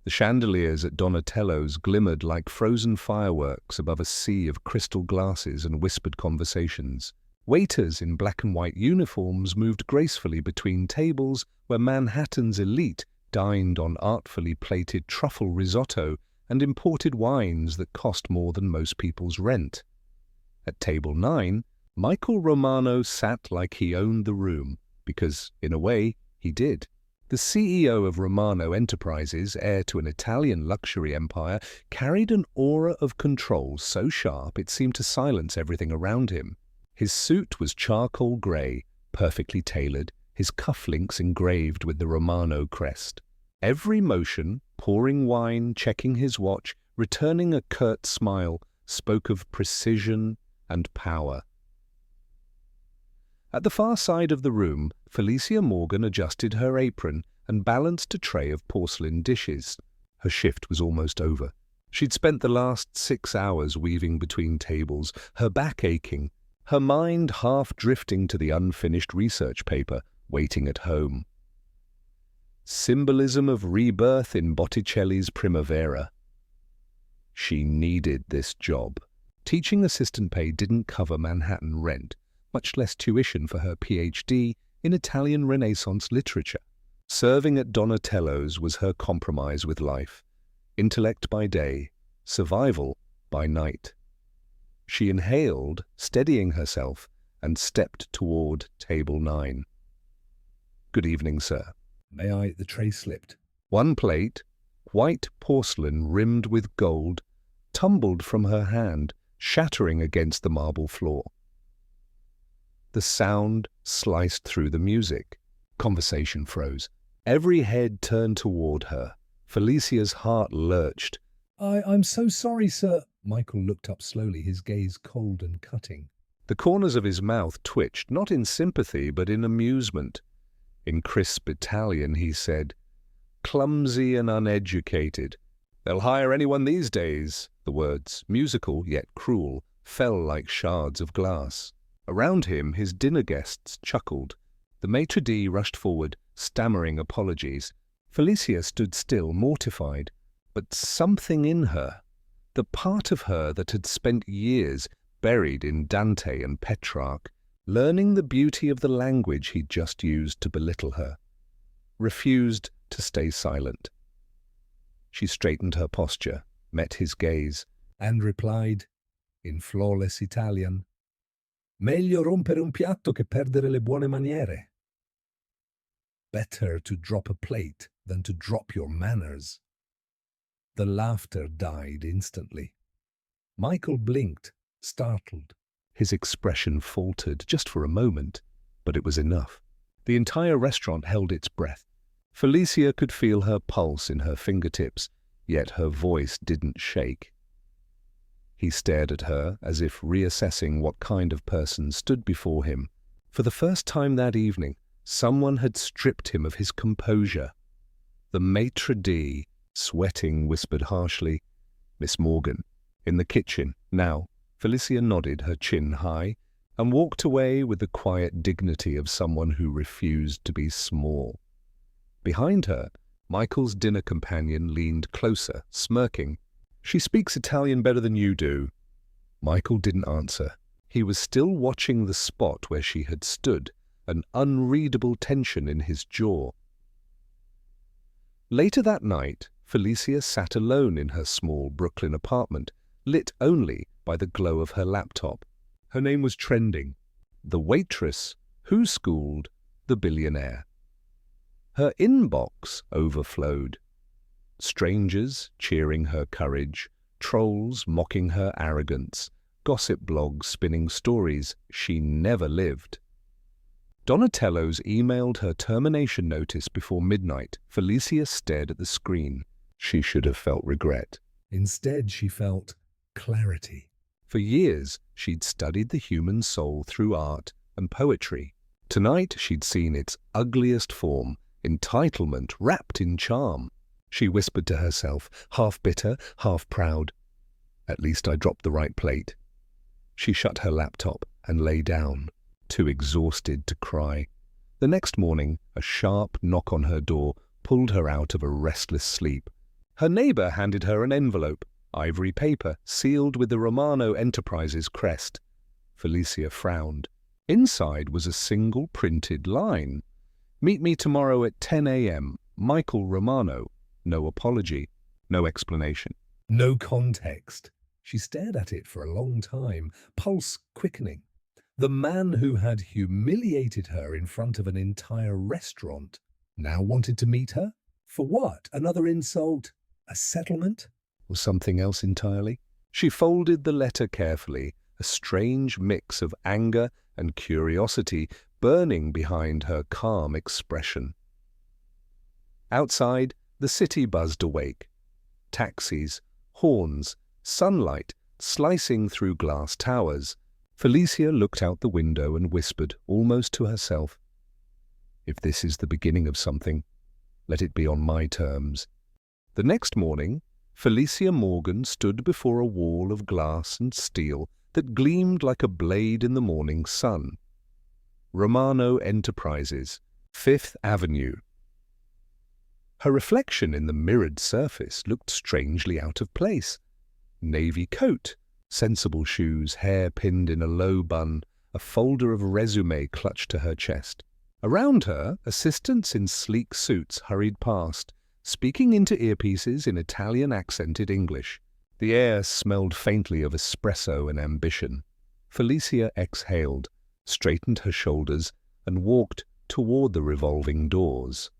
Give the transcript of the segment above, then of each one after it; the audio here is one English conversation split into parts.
The chandeliers at Donatello's glimmered like frozen fireworks above a sea of crystal glasses and whispered conversations. Waiters in black and white uniforms moved gracefully between tables where Manhattan's elite dined on artfully plated truffle risotto and imported wines that cost more than most people's rent. At table 9, Michael Romano sat like he owned the room, because, in a way, he did. The CEO of Romano Enterprises, heir to an Italian luxury empire, carried an aura of control so sharp it seemed to silence everything around him. His suit was charcoal grey, perfectly tailored, his cufflinks engraved with the Romano crest. Every motion, pouring wine, checking his watch, returning a curt smile, spoke of precision and power. At the far side of the room, Felicia Morgan adjusted her apron and balanced a tray of porcelain dishes. Her shift was almost over. She'd spent the last 6 hours weaving between tables, her back aching, her mind half drifting to the unfinished research paper waiting at home. Symbolism of rebirth in Botticelli's Primavera. She needed this job. Teaching assistant pay didn't cover Manhattan rent, much less tuition for her PhD in Italian Renaissance literature. Serving at Donatello's was her compromise with life. Intellect by day, survival by night. She inhaled, steadying herself, and stepped toward table 9. "Good evening, sir." May I? The tray slipped. One plate, white porcelain rimmed with gold, tumbled from her hand, shattering against the marble floor. The sound sliced through the music. Conversation froze. Every head turned toward her. Felicia's heart lurched. I'm so sorry, sir." Michael looked up slowly, his gaze cold and cutting. The corners of his mouth twitched, not in sympathy, but in amusement. In crisp Italian, he said, "Clumsy and uneducated. They'll hire anyone these days." The words, musical yet cruel, fell like shards of glass. Around him, his dinner guests chuckled. The maitre d' rushed forward, stammering apologies. Felicia stood still, mortified. But something in her, the part of her that had spent years buried in Dante and Petrarch, learning the beauty of the language he'd just used to belittle her, refused to stay silent. She straightened her posture, met his gaze, and replied, in flawless Italian, "Meglio rompere un piatto che perdere le buone maniere." Better to drop a plate than to drop your manners. The laughter died instantly. Michael blinked, startled. His expression faltered just for a moment, but it was enough. The entire restaurant held its breath. Felicia could feel her pulse in her fingertips, yet her voice didn't shake. He stared at her as if reassessing what kind of person stood before him. For the first time that evening, someone had stripped him of his composure. The maitre d', sweating, whispered harshly, "Miss Morgan." In the kitchen, now, Felicia nodded, her chin high, and walked away with the quiet dignity of someone who refused to be small. Behind her, Michael's dinner companion leaned closer, smirking. "She speaks Italian better than you do." Michael didn't answer. He was still watching the spot where she had stood, an unreadable tension in his jaw. Later that night, Felicia sat alone in her small Brooklyn apartment, lit only by the glow of her laptop. Her name was trending. The Waitress, Who Schooled the Billionaire. Her inbox overflowed. Strangers cheering her courage, trolls mocking her arrogance, gossip blogs spinning stories she never lived. Donatello's emailed her termination notice before midnight. Felicia stared at the screen. She should have felt regret. Instead, she felt clarity. For years, she'd studied the human soul through art and poetry. Tonight, she'd seen its ugliest form, entitlement wrapped in charm. She whispered to herself, half bitter, half proud, "At least I dropped the right plate." She shut her laptop and lay down, too exhausted to cry. The next morning, a sharp knock on her door pulled her out of a restless sleep. Her neighbor handed her an envelope, ivory paper, sealed with the Romano Enterprises crest. Felicia frowned. Inside was a single printed line. "Meet me tomorrow at 10 a.m. Michael Romano." No apology, no explanation. No context. She stared at it for a long time, pulse quickening. The man who had humiliated her in front of an entire restaurant now wanted to meet her? For what? Another insult? A settlement? Or something else entirely? She folded the letter carefully, a strange mix of anger and curiosity burning behind her calm expression. Outside, the city buzzed awake. Taxis, horns, sunlight slicing through glass towers. Felicia looked out the window and whispered, almost to herself, "If this is the beginning of something, let it be on my terms." The next morning, Felicia Morgan stood before a wall of glass and steel that gleamed like a blade in the morning sun. Romano Enterprises, 5th Avenue. Her reflection in the mirrored surface looked strangely out of place. Navy coat, sensible shoes, hair pinned in a low bun, a folder of resume clutched to her chest. Around her, assistants in sleek suits hurried past, speaking into earpieces in Italian-accented English. The air smelled faintly of espresso and ambition. Felicia exhaled, straightened her shoulders, and walked toward the revolving doors.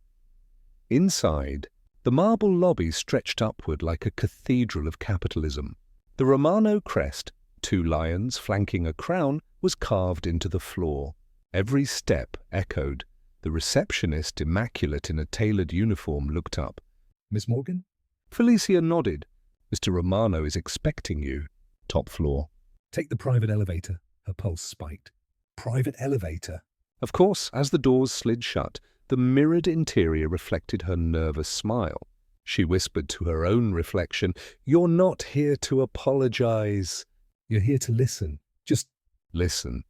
Inside, the marble lobby stretched upward like a cathedral of capitalism. The Romano crest, 2 lions flanking a crown, was carved into the floor. Every step echoed. The receptionist, immaculate in a tailored uniform, looked up. "Miss Morgan?" Felicia nodded. "Mr. Romano is expecting you." "Top floor." "Take the private elevator." Her pulse spiked. "Private elevator?" Of course, as the doors slid shut, the mirrored interior reflected her nervous smile. She whispered to her own reflection, "You're not here to apologize. "You're here to listen. Just listen."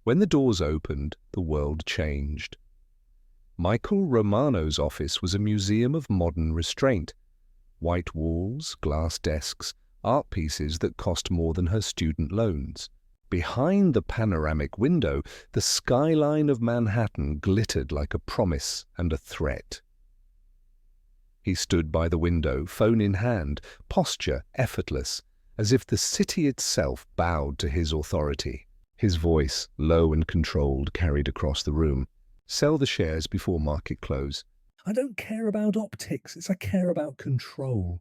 When the doors opened, the world changed. Michael Romano's office was a museum of modern restraint. White walls, glass desks, art pieces that cost more than her student loans. Behind the panoramic window, the skyline of Manhattan glittered like a promise and a threat. He stood by the window, phone in hand, posture effortless, as if the city itself bowed to his authority. His voice, low and controlled, carried across the room. "Sell the shares before market close." "I don't care about optics, I care about control."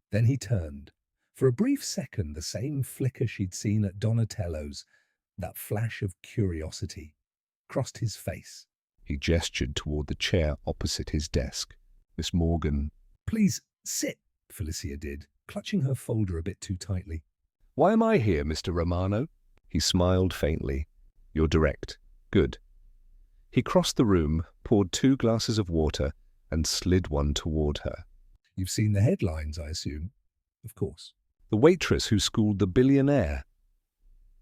Then he turned. For a brief second, the same flicker she'd seen at Donatello's, that flash of curiosity, crossed his face. He gestured toward the chair opposite his desk. "Miss Morgan." "Please, sit," Felicia did, clutching her folder a bit too tightly. "Why am I here, Mr. Romano?" He smiled faintly. "You're direct. Good." He crossed the room, poured 2 glasses of water, and slid one toward her. "You've seen the headlines, I assume?" "Of course." "The waitress who schooled the billionaire."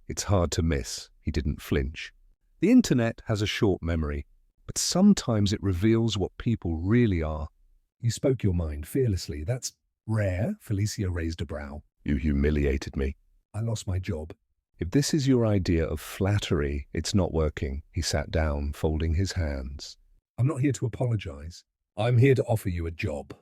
It's hard to miss. He didn't flinch. The internet has a short memory, but sometimes it reveals what people really are. "You spoke your mind fearlessly. That's rare." Felicia raised a brow. "You humiliated me." "I lost my job." "If this is your idea of flattery, it's not working." He sat down, folding his hands. "I'm not here to apologize. I'm here to offer you a job."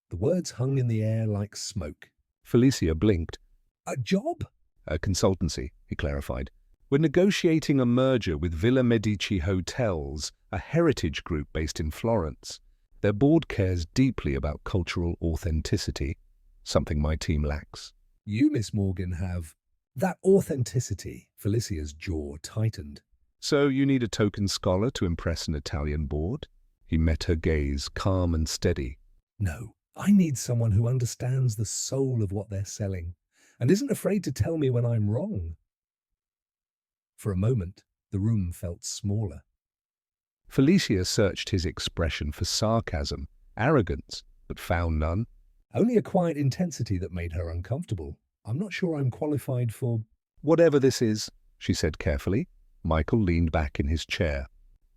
The words hung in the air like smoke. Felicia blinked. "A job?" "A consultancy," he clarified. "We're negotiating a merger with Villa Medici Hotels, a heritage group based in Florence. Their board cares deeply about cultural authenticity, something my team lacks." "You, Miss Morgan, have that authenticity." Felicia's jaw tightened. "So you need a token scholar to impress an Italian board?" He met her gaze, calm and steady. "No, I need someone who understands the soul of what they're selling and isn't afraid to tell me when I'm wrong." For a moment, the room felt smaller. Felicia searched his expression for sarcasm, arrogance, but found none. Only a quiet intensity that made her uncomfortable. "I'm not sure I'm qualified for—" "Whatever this is," she said carefully. Michael leaned back in his chair.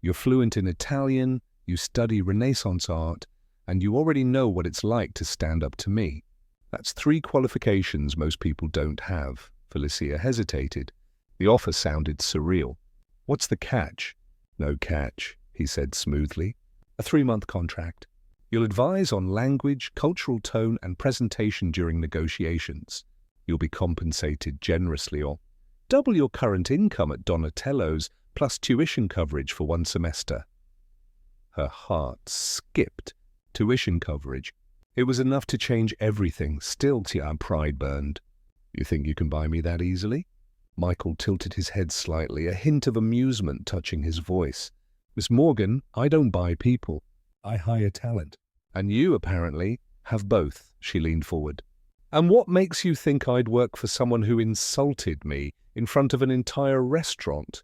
"You're fluent in Italian, you study Renaissance art, and you already know what it's like to stand up to me. That's 3 qualifications most people don't have." Felicia hesitated. The offer sounded surreal. "What's the catch?" "No catch," he said smoothly. "A 3-month contract. You'll advise on language, cultural tone, and presentation during negotiations. You'll be compensated generously, or double your current income at Donatello's, plus tuition coverage for 1 semester." Her heart skipped. Tuition coverage. It was enough to change everything. Still, her pride burned. "You think you can buy me that easily?" Michael tilted his head slightly, a hint of amusement touching his voice. "Miss Morgan, I don't buy people. I hire talent." "And you, apparently, have both," she leaned forward. "And what makes you think I'd work for someone who insulted me in front of an entire restaurant?"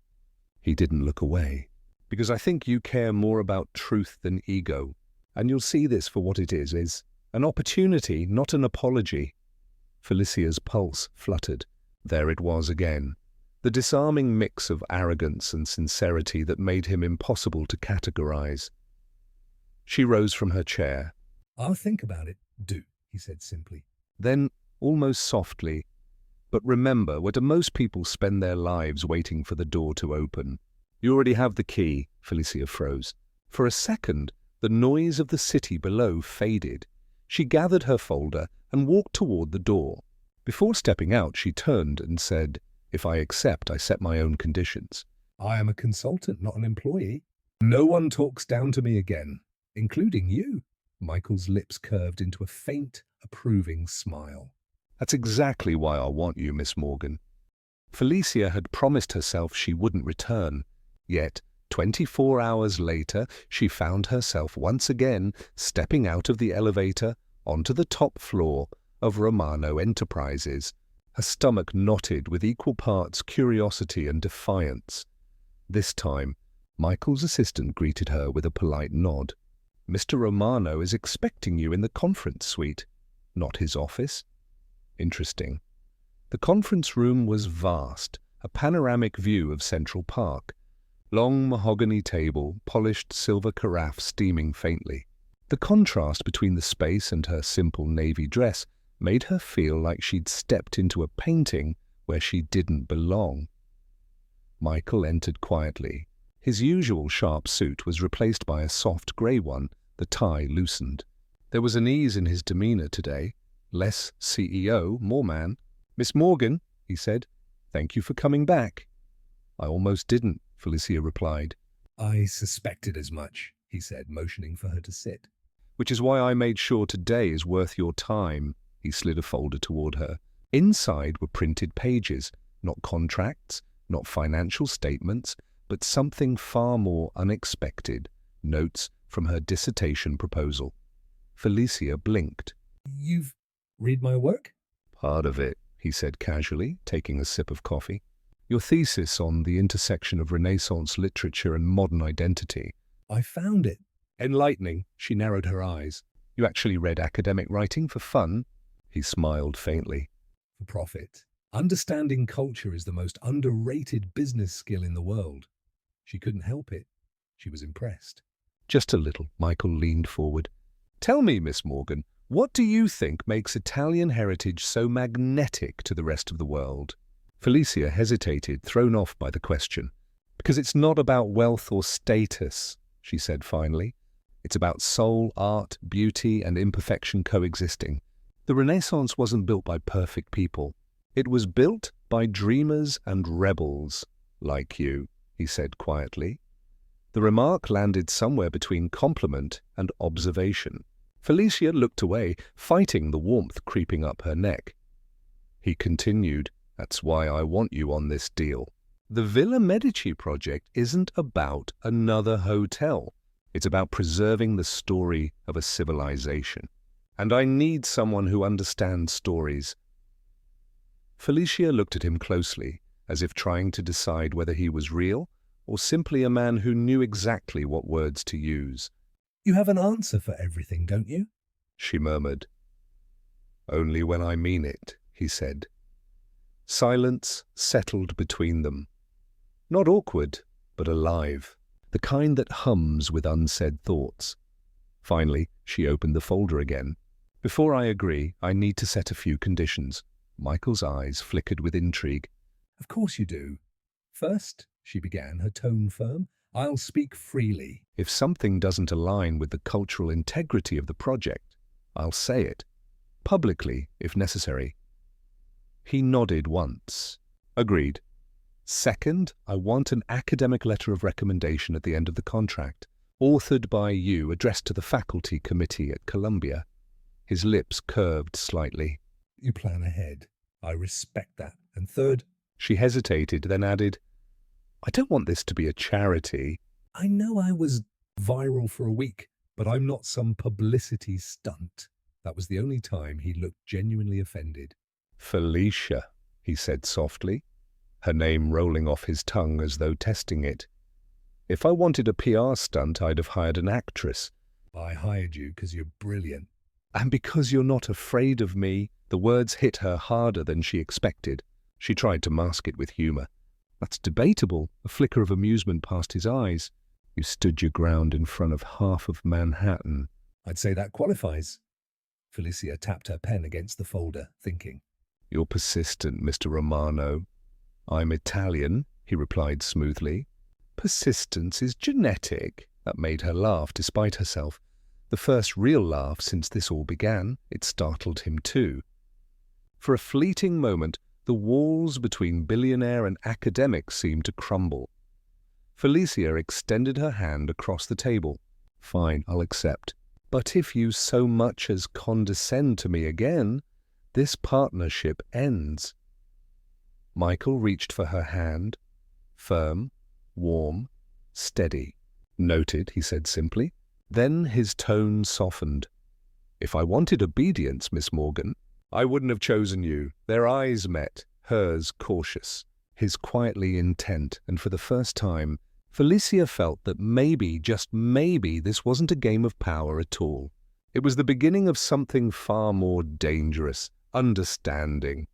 He didn't look away. "Because I think you care more about truth than ego. And you'll see this for what it is an opportunity, not an apology." Felicia's pulse fluttered. There it was again. The disarming mix of arrogance and sincerity that made him impossible to categorize. She rose from her chair. "I'll think about it." "Do," he said simply. Then, almost softly, "But remember, where do most people spend their lives waiting for the door to open?" "You already have the key," Felicia froze. For a second, the noise of the city below faded. She gathered her folder and walked toward the door. Before stepping out, she turned and said, "If I accept, I set my own conditions." "I am a consultant, not an employee. No one talks down to me again, including you." Michael's lips curved into a faint, approving smile. "That's exactly why I want you, Miss Morgan." Felicia had promised herself she wouldn't return. Yet, 24 hours later, she found herself once again stepping out of the elevator onto the top floor of Romano Enterprises. Her stomach knotted with equal parts curiosity and defiance. This time, Michael's assistant greeted her with a polite nod. "Mr. Romano is expecting you in the conference suite, not his office." Interesting. The conference room was vast, a panoramic view of Central Park. Long mahogany table, polished silver carafe steaming faintly. The contrast between the space and her simple navy dress made her feel like she'd stepped into a painting where she didn't belong. Michael entered quietly. His usual sharp suit was replaced by a soft grey one, the tie loosened. There was an ease in his demeanor today. Less CEO, more man. "Miss Morgan," he said, "thank you for coming back." "I almost didn't," Felicia replied. "I suspected as much," he said, motioning for her to sit. "Which is why I made sure today is worth your time." He slid a folder toward her. Inside were printed pages, not contracts, not financial statements, but something far more unexpected, notes from her dissertation proposal. Felicia blinked. "You've read my work?" "Part of it," he said casually, taking a sip of coffee. "Your thesis on the intersection of Renaissance literature and modern identity." "I found it." Enlightening, she narrowed her eyes. "You actually read academic writing for fun?" He smiled faintly. "For profit. Understanding culture is the most underrated business skill in the world." She couldn't help it. She was impressed. Just a little, Michael leaned forward. "Tell me, Miss Morgan, what do you think makes Italian heritage so magnetic to the rest of the world?" Felicia hesitated, thrown off by the question. "Because it's not about wealth or status," she said finally. "It's about soul, art, beauty, and imperfection coexisting. The Renaissance wasn't built by perfect people. It was built by dreamers and rebels, like you," he said quietly. The remark landed somewhere between compliment and observation. Felicia looked away, fighting the warmth creeping up her neck. He continued, "That's why I want you on this deal. The Villa Medici project isn't about another hotel. It's about preserving the story of a civilization. And I need someone who understands stories." Felicia looked at him closely, as if trying to decide whether he was real or simply a man who knew exactly what words to use. "You have an answer for everything, don't you?" she murmured. "Only when I mean it," he said. Silence settled between them. Not awkward, but alive, the kind that hums with unsaid thoughts. Finally, she opened the folder again. Before I agree, I need to set a few conditions. Michael's eyes flickered with intrigue. Of course you do. First, she began, her tone firm, I'll speak freely. If something doesn't align with the cultural integrity of the project, I'll say it. Publicly, if necessary. He nodded once. Agreed. Second, I want an academic letter of recommendation at the end of the contract, authored by you, addressed to the faculty committee at Columbia. His lips curved slightly. You plan ahead. I respect that. And third, She hesitated, then added, I don't want this to be a charity. I know I was viral for a week, but I'm not some publicity stunt. That was the only time he looked genuinely offended. Felicia, he said softly, her name rolling off his tongue as though testing it. If I wanted a PR stunt, I'd have hired an actress. I hired you because you're brilliant. And because you're not afraid of me. The words hit her harder than she expected. She tried to mask it with humor. That's debatable. A flicker of amusement passed his eyes. You stood your ground in front of half of Manhattan. I'd say that qualifies. Felicia tapped her pen against the folder, thinking. You're persistent, Mr. Romano. I'm Italian, he replied smoothly. Persistence is genetic. That made her laugh despite herself. The first real laugh since this all began. It startled him too. For a fleeting moment, the walls between billionaire and academic seemed to crumble. Felicia extended her hand across the table. Fine, I'll accept. But if you so much as condescend to me again, this partnership ends. Michael reached for her hand. Firm, warm, steady. Noted, he said simply. Then his tone softened. If I wanted obedience, Miss Morgan, I wouldn't have chosen you. Their eyes met, hers cautious, his quietly intent, and for the first time, Felicia felt that maybe, just maybe, this wasn't a game of power at all. It was the beginning of something far more dangerous, understanding.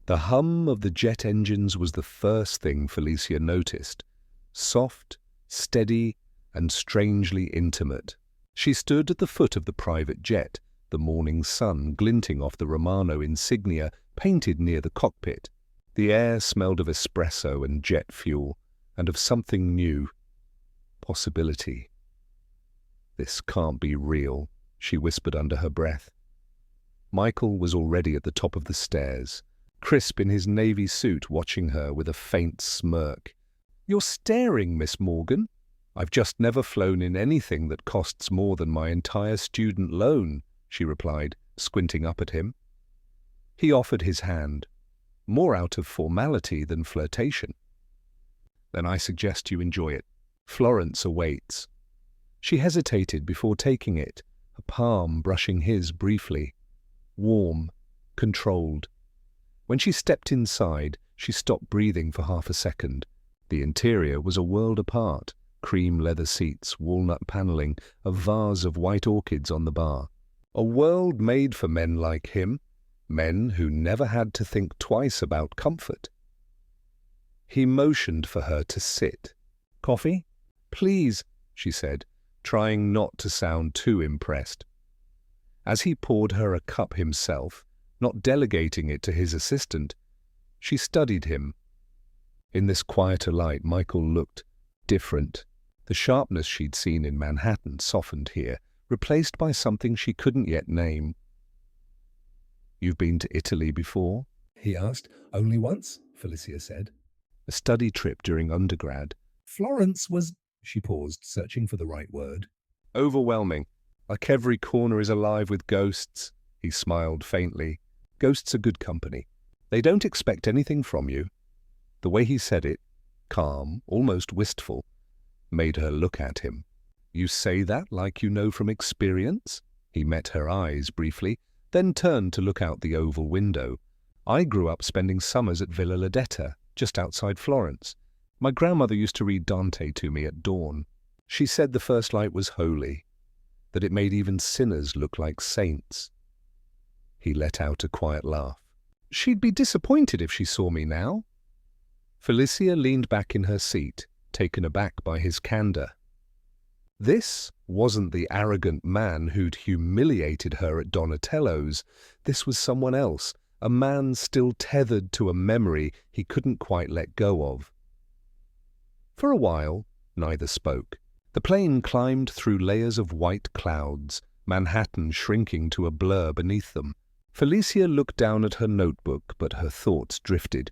The hum of the jet engines was the first thing Felicia noticed. Soft, steady, and strangely intimate. She stood at the foot of the private jet, the morning sun glinting off the Romano insignia painted near the cockpit. The air smelled of espresso and jet fuel, and of something new. Possibility. This can't be real, she whispered under her breath. Michael was already at the top of the stairs, crisp in his navy suit, watching her with a faint smirk. You're staring, Miss Morgan. I've just never flown in anything that costs more than my entire student loan, she replied, squinting up at him. He offered his hand, more out of formality than flirtation. Then I suggest you enjoy it. Florence awaits. She hesitated before taking it, her palm brushing his briefly. Warm, controlled. When she stepped inside, she stopped breathing for half a second. The interior was a world apart. Cream leather seats, walnut paneling, a vase of white orchids on the bar. A world made for men like him, men who never had to think twice about comfort. He motioned for her to sit. Coffee? Please, she said, trying not to sound too impressed. As he poured her a cup himself, not delegating it to his assistant, she studied him. In this quieter light, Michael looked different. The sharpness she'd seen in Manhattan softened here, replaced by something she couldn't yet name. You've been to Italy before? He asked. Only once, Felicia said. A study trip during undergrad. Florence was... She paused, searching for the right word. Overwhelming. Like every corner is alive with ghosts. He smiled faintly. Ghosts are good company. They don't expect anything from you. The way he said it, calm, almost wistful, made her look at him. You say that like you know from experience? He met her eyes briefly, then turned to look out the oval window. I grew up spending summers at Villa Ledetta, just outside Florence. My grandmother used to read Dante to me at dawn. She said the first light was holy, that it made even sinners look like saints. He let out a quiet laugh. She'd be disappointed if she saw me now. Felicia leaned back in her seat, taken aback by his candor. This wasn't the arrogant man who'd humiliated her at Donatello's. This was someone else, a man still tethered to a memory he couldn't quite let go of. For a while, neither spoke. The plane climbed through layers of white clouds, Manhattan shrinking to a blur beneath them. Felicia looked down at her notebook, but her thoughts drifted.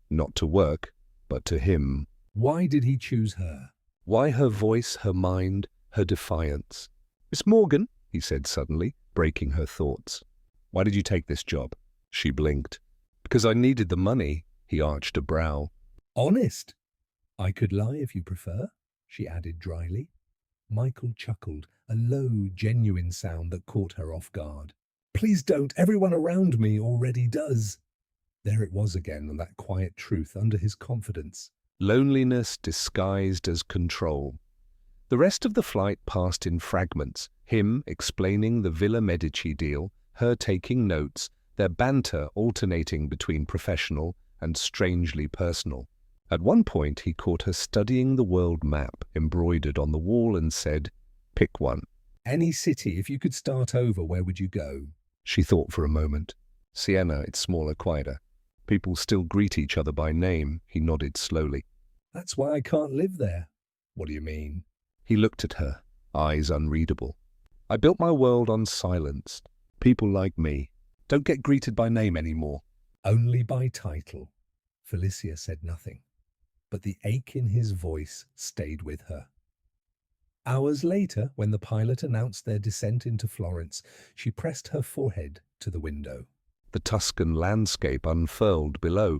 Not to work, but to him. Why did he choose her? Why her voice, her mind, her defiance? "Miss Morgan," he said suddenly, breaking her thoughts. "Why did you take this job?" She blinked. "Because I needed the money," he arched a brow. Honest. I could lie if you prefer, she added dryly. Michael chuckled, a low, genuine sound that caught her off guard. Please don't, everyone around me already does. There it was again, that quiet truth under his confidence. Loneliness disguised as control. The rest of the flight passed in fragments, him explaining the Villa Medici deal, her taking notes, their banter alternating between professional and strangely personal. At one point he caught her studying the world map embroidered on the wall and said, "Pick one." Any city, if you could start over, where would you go? She thought for a moment. "Siena, it's smaller, quieter. People still greet each other by name," he nodded slowly. That's why I can't live there. What do you mean? He looked at her, eyes unreadable. "I built my world on silence. People like me don't get greeted by name anymore." Only by title. Felicia said nothing, but the ache in his voice stayed with her. Hours later, when the pilot announced their descent into Florence, she pressed her forehead to the window. The Tuscan landscape unfurled below.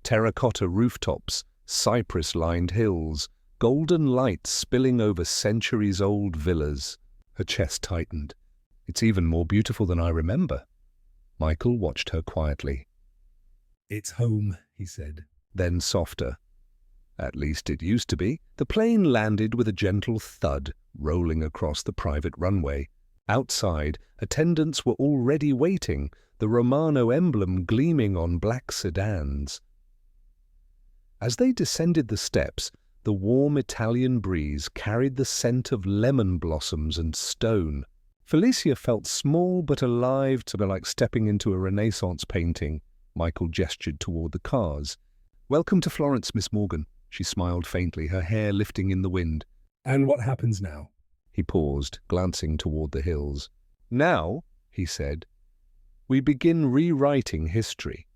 Terracotta rooftops, cypress-lined hills, golden lights spilling over centuries-old villas. Her chest tightened. "It's even more beautiful than I remember." Michael watched her quietly. It's home, he said. Then softer. "At least it used to be." The plane landed with a gentle thud, rolling across the private runway. Outside, attendants were already waiting, the Romano emblem gleaming on black sedans. As they descended the steps, the warm Italian breeze carried the scent of lemon blossoms and stone. Felicia felt small but alive, to be like stepping into a Renaissance painting. Michael gestured toward the cars. "Welcome to Florence, Miss Morgan." She smiled faintly, her hair lifting in the wind. And what happens now? He paused, glancing toward the hills. "Now," he said, "we begin rewriting history.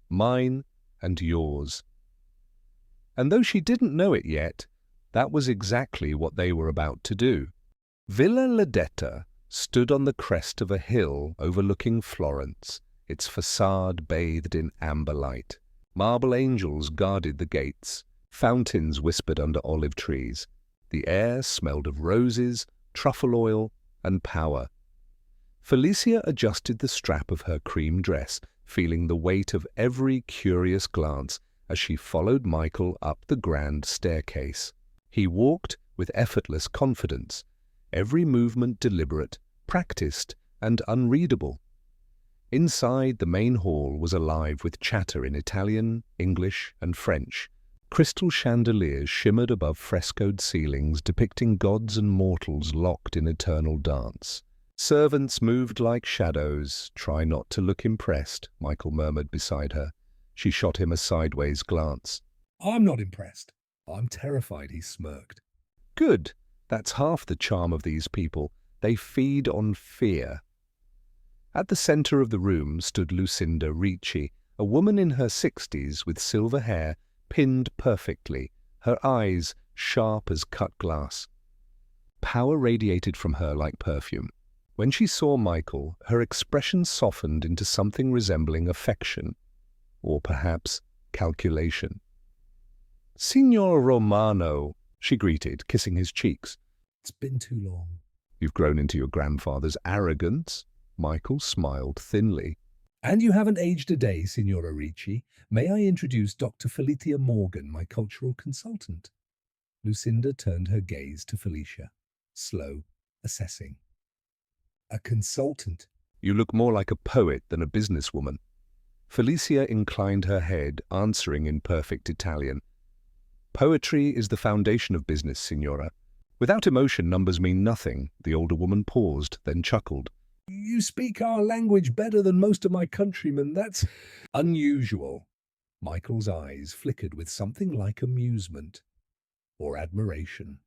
Mine and yours." And though she didn't know it yet, that was exactly what they were about to do. Villa Ledetta stood on the crest of a hill overlooking Florence, its facade bathed in amber light. Marble angels guarded the gates. Fountains whispered under olive trees. The air smelled of roses, truffle oil, and power. Felicia adjusted the strap of her cream dress, feeling the weight of every curious glance as she followed Michael up the grand staircase. He walked with effortless confidence, every movement deliberate, practiced, and unreadable. Inside, the main hall was alive with chatter in Italian, English, and French. Crystal chandeliers shimmered above frescoed ceilings depicting gods and mortals locked in eternal dance. Servants moved like shadows. "Try not to look impressed," Michael murmured beside her. She shot him a sideways glance. I'm not impressed. I'm terrified, he smirked. "Good. That's half the charm of these people. They feed on fear." At the center of the room stood Lucinda Ricci, a woman in her 60s with silver hair pinned perfectly, her eyes sharp as cut glass. Power radiated from her like perfume. When she saw Michael, her expression softened into something resembling affection, or perhaps calculation. "Signor Romano," she greeted, kissing his cheeks. It's been too long. "You've grown into your grandfather's arrogance." Michael smiled thinly. And you haven't aged a day, Signora Ricci. May I introduce Dr. Felicia Morgan, my cultural consultant? Lucinda turned her gaze to Felicia, slow, assessing. A consultant? "You look more like a poet than a businesswoman." Felicia inclined her head, answering in perfect Italian. "Poetry is the foundation of business, signora. Without emotion, numbers mean nothing. The older woman paused, then chuckled. You speak our language better than most of my countrymen. That's unusual. Michael's eyes flickered with something like amusement or admiration.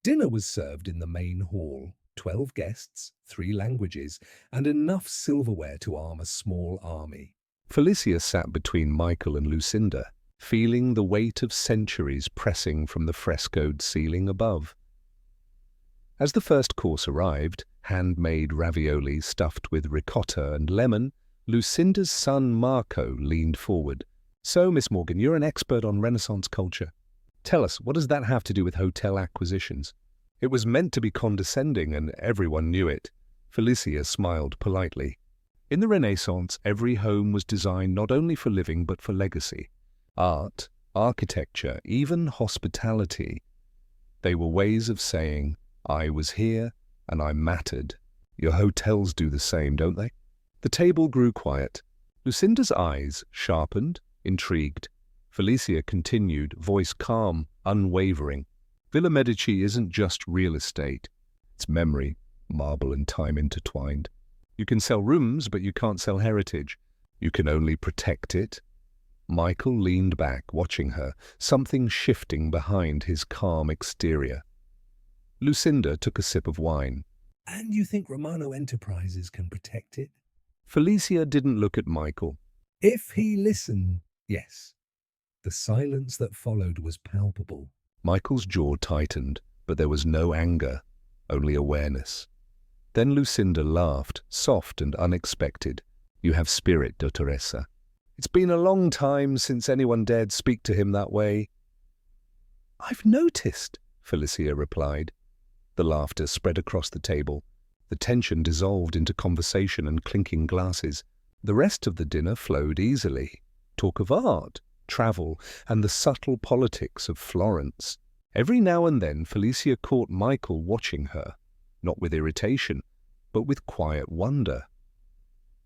Dinner was served in the main hall. 12 guests, 3 languages, and enough silverware to arm a small army. Felicia sat between Michael and Lucinda, feeling the weight of centuries pressing from the frescoed ceiling above. As the first course arrived, handmade ravioli stuffed with ricotta and lemon, Lucinda's son Marco leaned forward. So, Miss Morgan, you're an expert on Renaissance culture. Tell us, what does that have to do with hotel acquisitions? It was meant to be condescending, and everyone knew it. Felicia smiled politely. In the Renaissance, every home was designed not only for living but for legacy. Art, architecture, even hospitality. They were ways of saying, I was here and I mattered. Your hotels do the same, don't they? The table grew quiet. Lucinda's eyes sharpened, intrigued. Felicia continued, voice calm, unwavering. Villa Medici isn't just real estate. It's memory, marble and time intertwined. You can sell rooms, but you can't sell heritage. You can only protect it. Michael leaned back, watching her, something shifting behind his calm exterior. Lucinda took a sip of wine. And you think Romano Enterprises can protect it? Felicia didn't look at Michael. If he listened, yes. The silence that followed was palpable. Michael's jaw tightened, but there was no anger, only awareness. Then Lucinda laughed, soft and unexpected. You have spirit, Dottoressa. It's been a long time since anyone dared speak to him that way. I've noticed, Felicia replied. The laughter spread across the table. The tension dissolved into conversation and clinking glasses. The rest of the dinner flowed easily. Talk of art, travel, and the subtle politics of Florence. Every now and then Felicia caught Michael watching her, not with irritation, but with quiet wonder.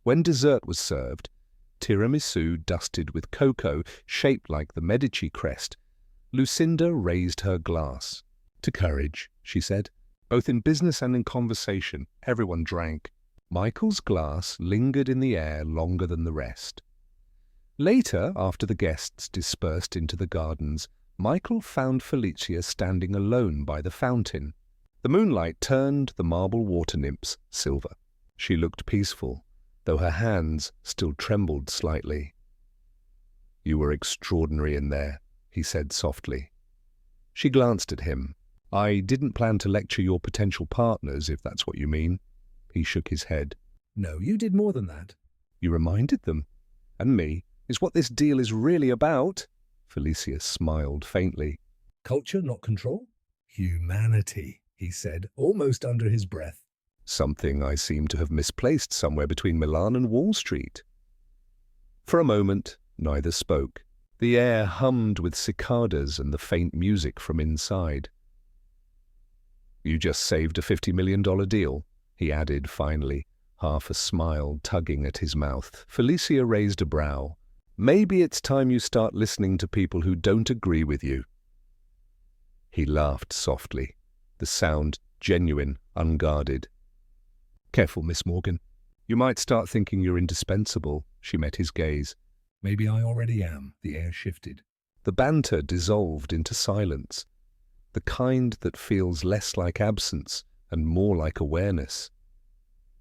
When dessert was served, tiramisu dusted with cocoa, shaped like the Medici crest, Lucinda raised her glass. To courage, she said. Both in business and in conversation, everyone drank. Michael's glass lingered in the air longer than the rest. Later, after the guests dispersed into the gardens, Michael found Felicia standing alone by the fountain. The moonlight turned the marble water nymphs silver. She looked peaceful, though her hands still trembled slightly. You were extraordinary in there, he said softly. She glanced at him. I didn't plan to lecture your potential partners, if that's what you mean. He shook his head. No, you did more than that. You reminded them, and me, is what this deal is really about. Felicia smiled faintly. Culture, not control? Humanity, he said, almost under his breath. Something I seem to have misplaced somewhere between Milan and Wall Street. For a moment, neither spoke. The air hummed with cicadas and the faint music from inside. You just saved a $50 million deal, he added finally, half a smile tugging at his mouth. Felicia raised a brow. Maybe it's time you start listening to people who don't agree with you. He laughed softly, the sound genuine, unguarded. Careful, Miss Morgan. You might start thinking you're indispensable. She met his gaze. Maybe I already am. The air shifted. The banter dissolved into silence, the kind that feels less like absence and more like awareness.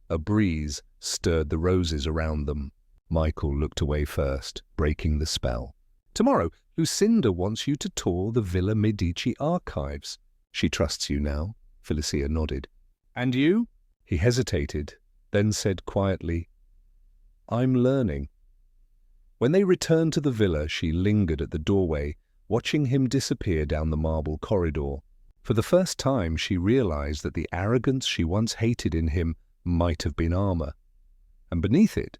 A breeze stirred the roses around them. Michael looked away first, breaking the spell. Tomorrow, Lucinda wants you to tour the Villa Medici archives. She trusts you now, Felicia nodded. And you? He hesitated, then said quietly, I'm learning. When they returned to the villa, she lingered at the doorway, watching him disappear down the marble corridor. For the first time, she realized that the arrogance she once hated in him might have been armor. And beneath it,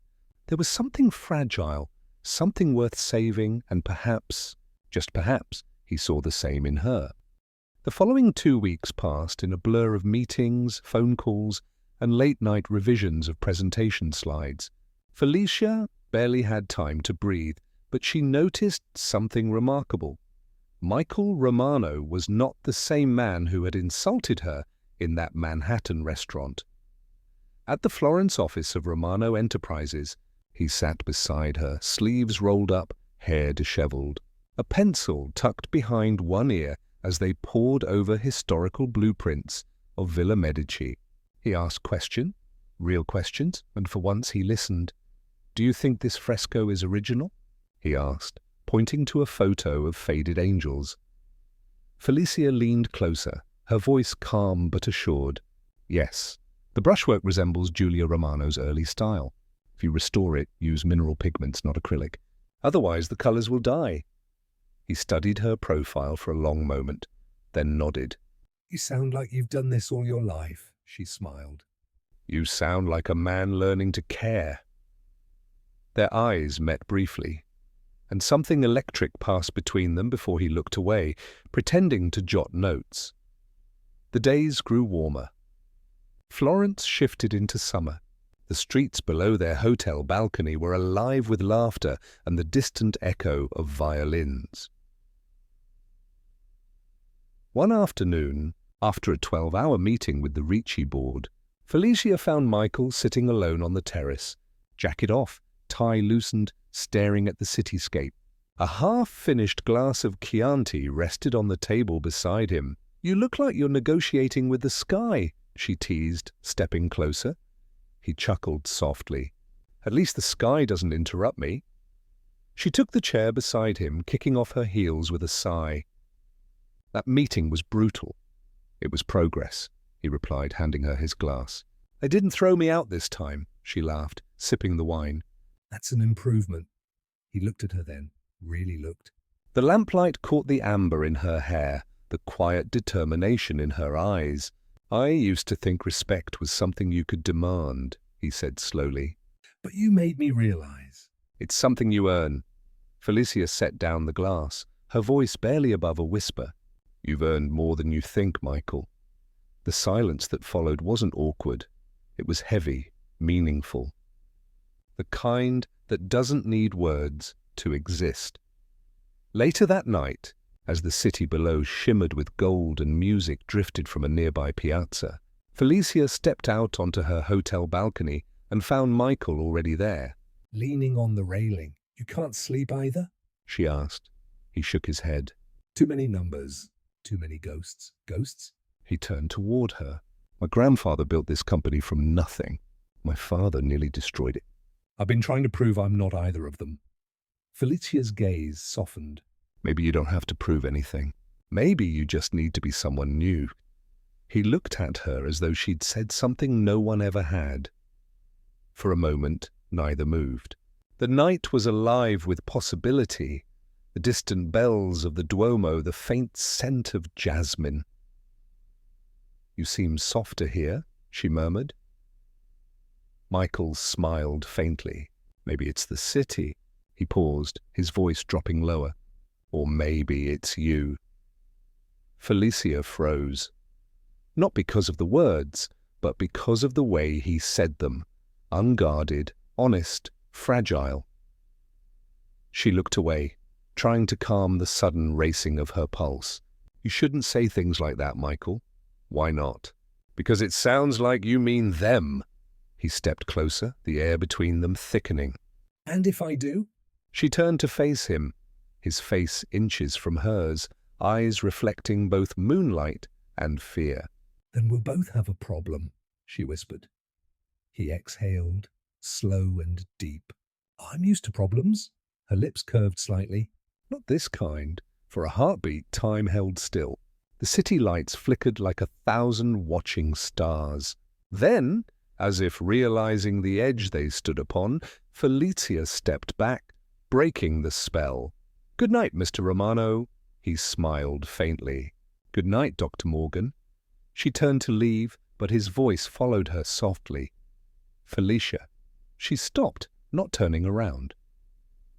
there was something fragile, something worth saving, and perhaps, just perhaps, he saw the same in her. The following 2 weeks passed in a blur of meetings, phone calls, and late-night revisions of presentation slides. Felicia barely had time to breathe, but she noticed something remarkable. Michael Romano was not the same man who had insulted her in that Manhattan restaurant. At the Florence office of Romano Enterprises, he sat beside her, sleeves rolled up, hair disheveled, a pencil tucked behind one ear as they pored over historical blueprints of Villa Medici. He asked real questions, and for once he listened. "Do you think this fresco is original?" he asked, pointing to a photo of faded angels. Felicia leaned closer, her voice calm but assured. "Yes. The brushwork resembles Giulio Romano's early style. If you restore it, use mineral pigments, not acrylic. Otherwise, the colors will die." He studied her profile for a long moment, then nodded. You sound like you've done this all your life, she smiled. "You sound like a man learning to care." Their eyes met briefly, and something electric passed between them before he looked away, pretending to jot notes. The days grew warmer. Florence shifted into summer. The streets below their hotel balcony were alive with laughter and the distant echo of violins. One afternoon, after a 12-hour meeting with the Ricci board, Felicia found Michael sitting alone on the terrace, jacket off, tie loosened, staring at the cityscape. A half-finished glass of Chianti rested on the table beside him. "You look like you're negotiating with the sky," she teased, stepping closer. He chuckled softly. "At least the sky doesn't interrupt me." She took the chair beside him, kicking off her heels with a sigh. "That meeting was brutal." "It was progress," he replied, handing her his glass. "They didn't throw me out this time," she laughed, sipping the wine. That's an improvement. He looked at her then, really looked. The lamplight caught the amber in her hair, the quiet determination in her eyes. "I used to think respect was something you could demand," he said slowly. "But you made me realize." "It's something you earn." Felicia set down the glass, her voice barely above a whisper. "You've earned more than you think, Michael." The silence that followed wasn't awkward. It was heavy, meaningful. The kind that doesn't need words to exist. Later that night, as the city below shimmered with gold and music drifted from a nearby piazza, Felicia stepped out onto her hotel balcony and found Michael already there. "Leaning on the railing. You can't sleep either?" she asked. He shook his head. "Too many numbers. Too many ghosts." "Ghosts?" He turned toward her. "My grandfather built this company from nothing. My father nearly destroyed it." "I've been trying to prove I'm not either of them." Felicia's gaze softened. "Maybe you don't have to prove anything. Maybe you just need to be someone new." He looked at her as though she'd said something no one ever had. For a moment, neither moved. The night was alive with possibility. The distant bells of the Duomo, the faint scent of jasmine. "You seem softer here," she murmured. Michael smiled faintly. "Maybe it's the city." He paused, his voice dropping lower. "Or maybe it's you." Felicia froze. Not because of the words, but because of the way he said them. Unguarded, honest, fragile. She looked away, trying to calm the sudden racing of her pulse. "You shouldn't say things like that, Michael." "Why not?" "Because it sounds like you mean them." He stepped closer, the air between them thickening. "And if I do?" She turned to face him, his face inches from hers, eyes reflecting both moonlight and fear. "Then we'll both have a problem," she whispered. He exhaled, slow and deep. "I'm used to problems." Her lips curved slightly. "Not this kind." For a heartbeat, time held still. The city lights flickered like 1,000 watching stars. Then, as if realizing the edge they stood upon, Felicia stepped back, breaking the spell. "Good night, Mr. Romano." He smiled faintly. "Good night, Dr. Morgan." She turned to leave, but his voice followed her softly. "Felicia." She stopped, not turning around.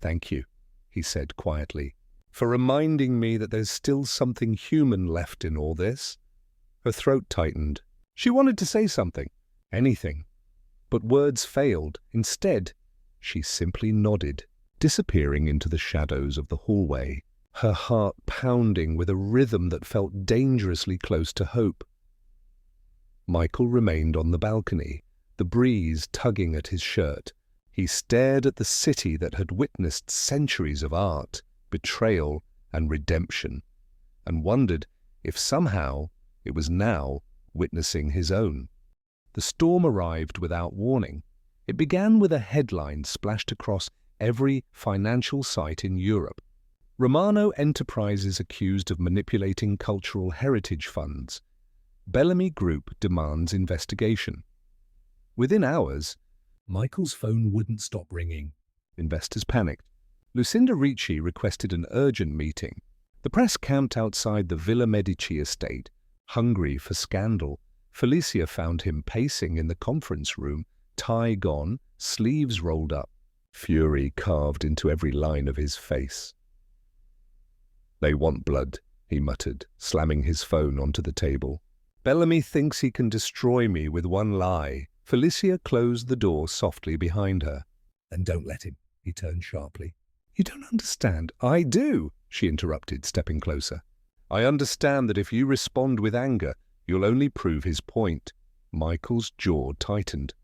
"Thank you," he said quietly, "for reminding me that there's still something human left in all this." Her throat tightened. She wanted to say something, anything, but words failed. Instead, she simply nodded, disappearing into the shadows of the hallway, her heart pounding with a rhythm that felt dangerously close to hope. Michael remained on the balcony, the breeze tugging at his shirt. He stared at the city that had witnessed centuries of art, betrayal, and redemption, and wondered if somehow it was now witnessing his own. The storm arrived without warning. It began with a headline splashed across every financial site in Europe. Romano Enterprises accused of manipulating cultural heritage funds. Bellamy Group demands investigation. Within hours, Michael's phone wouldn't stop ringing. investors panicked. Lucinda Ricci requested an urgent meeting. The press camped outside the Villa Medici estate, hungry for scandal. Felicia found him pacing in the conference room, tie gone, sleeves rolled up, fury carved into every line of his face. "They want blood," he muttered, slamming his phone onto the table. "Bellamy thinks he can destroy me with one lie." Felicia closed the door softly behind her. "Then don't let him," he turned sharply. "You don't understand." "I do," she interrupted, stepping closer. "I understand that if you respond with anger, you'll only prove his point." Michael's jaw tightened.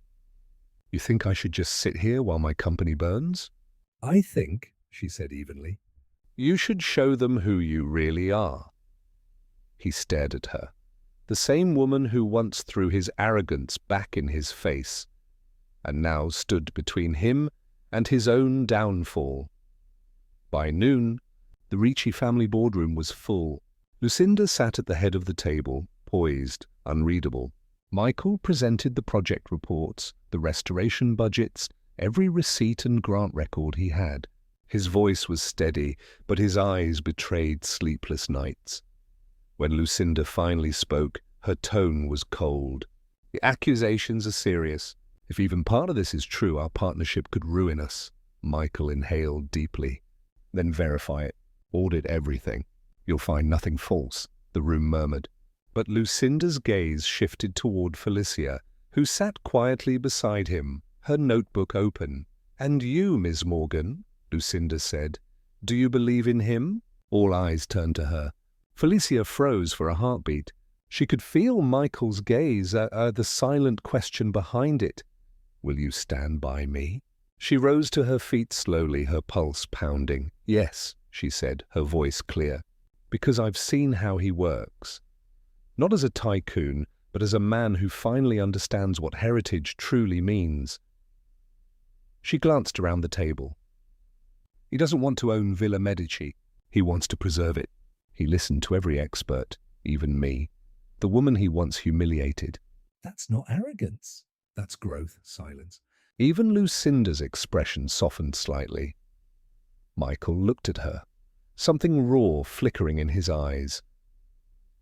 "You think I should just sit here while my company burns?" "I think," she said evenly, "You should show them who you really are." He stared at her, the same woman who once threw his arrogance back in his face, and now stood between him and his own downfall. By noon, the Ricci family boardroom was full. Lucinda sat at the head of the table, poised, unreadable. Michael presented the project reports, the restoration budgets, every receipt and grant record he had. His voice was steady, but his eyes betrayed sleepless nights. When Lucinda finally spoke, her tone was cold. "The accusations are serious. If even part of this is true, our partnership could ruin us." Michael inhaled deeply. "Then verify it. Audit everything. You'll find nothing false," the room murmured. But Lucinda's gaze shifted toward Felicia, who sat quietly beside him, her notebook open. "And you, Miss Morgan," Lucinda said, "do you believe in him?" All eyes turned to her. Felicia froze for a heartbeat. She could feel Michael's gaze, the silent question behind it. "Will you stand by me?" She rose to her feet slowly, her pulse pounding. "Yes," she said, her voice clear, "because I've seen how he works. Not as a tycoon, but as a man who finally understands what heritage truly means." She glanced around the table. "He doesn't want to own Villa Medici. He wants to preserve it. He listened to every expert, even me, the woman he once humiliated." "That's not arrogance. That's growth." Silence. Even Lucinda's expression softened slightly. Michael looked at her, something raw flickering in his eyes.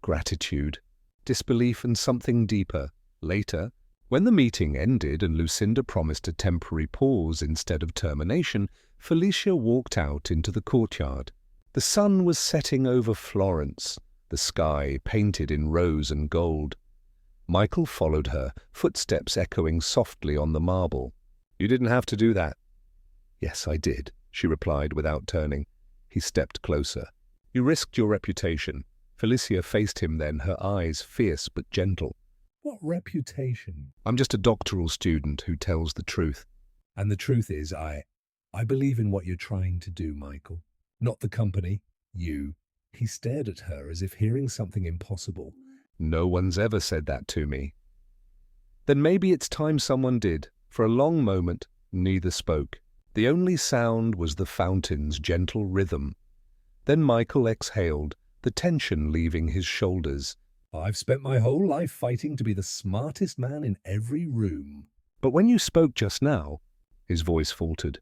Gratitude, disbelief, and something deeper. Later, when the meeting ended and Lucinda promised a temporary pause instead of termination, Felicia walked out into the courtyard. The sun was setting over Florence, the sky painted in rose and gold. Michael followed her, footsteps echoing softly on the marble. "You didn't have to do that." "Yes, I did," she replied without turning. He stepped closer. "You risked your reputation." Felicia faced him then, her eyes fierce but gentle. "What reputation?" "I'm just a doctoral student who tells the truth." "And the truth is, I believe in what you're trying to do, Michael. Not the company, you." He stared at her as if hearing something impossible. "No one's ever said that to me." "Then maybe it's time someone did." For a long moment, neither spoke. The only sound was the fountain's gentle rhythm. Then Michael exhaled, the tension leaving his shoulders. "I've spent my whole life fighting to be the smartest man in every room." "But when you spoke just now," his voice faltered,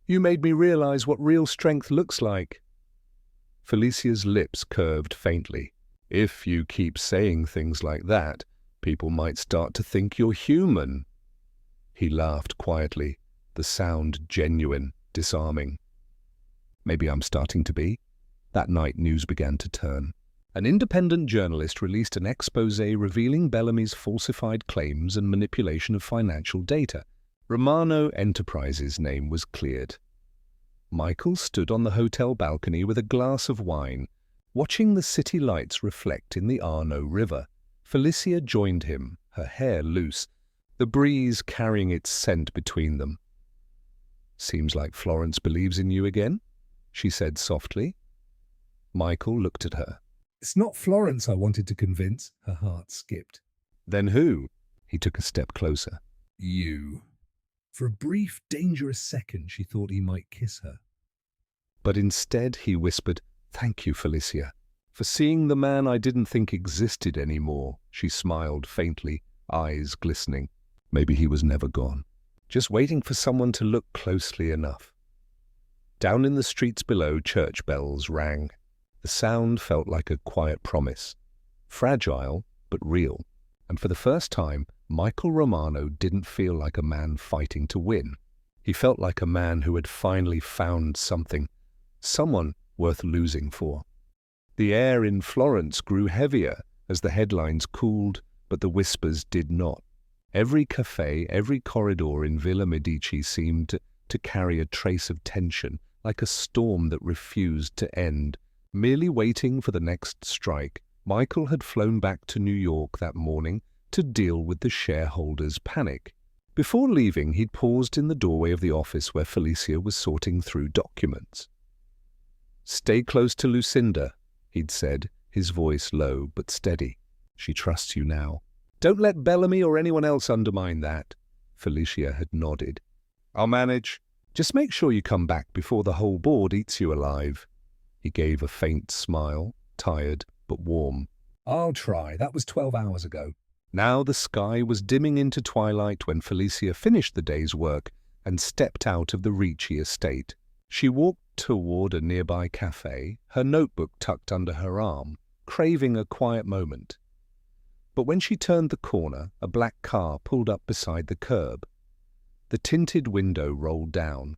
"you made me realize what real strength looks like." Felicia's lips curved faintly. "If you keep saying things like that, people might start to think you're human." He laughed quietly, the sound genuine, disarming. "Maybe I'm starting to be." That night, news began to turn. An independent journalist released an exposé revealing Bellamy's falsified claims and manipulation of financial data. Romano Enterprises' name was cleared. Michael stood on the hotel balcony with a glass of wine, watching the city lights reflect in the Arno River. Felicia joined him, her hair loose, the breeze carrying its scent between them. "Seems like Florence believes in you again," she said softly. Michael looked at her. It's not Florence I wanted to convince. Her heart skipped. "Then who?" He took a step closer. You. For a brief, dangerous second, she thought he might kiss her. But instead he whispered, "Thank you, Felicia, for seeing the man I didn't think existed anymore." She smiled faintly, eyes glistening. Maybe he was never gone, just waiting for someone to look closely enough. Down in the streets below, church bells rang. The sound felt like a quiet promise, fragile but real. And for the first time, Michael Romano didn't feel like a man fighting to win. He felt like a man who had finally found something, someone worth losing for. The air in Florence grew heavier as the headlines cooled, but the whispers did not. Every cafe, every corridor in Villa Medici seemed to carry a trace of tension, like a storm that refused to end, merely waiting for the next strike. Michael had flown back to New York that morning to deal with the shareholders' panic. Before leaving, he'd paused in the doorway of the office where Felicia was sorting through documents. "Stay close to Lucinda," he'd said, his voice low but steady. "She trusts you now. Don't let Bellamy or anyone else undermine that." Felicia had nodded. "I'll manage. Just make sure you come back before the whole board eats you alive." He gave a faint smile, tired but warm. I'll try. That was 12 hours ago. Now the sky was dimming into twilight when Felicia finished the day's work and stepped out of the Ricci estate. She walked toward a nearby cafe, her notebook tucked under her arm, craving a quiet moment. But when she turned the corner, a black car pulled up beside the curb. The tinted window rolled down,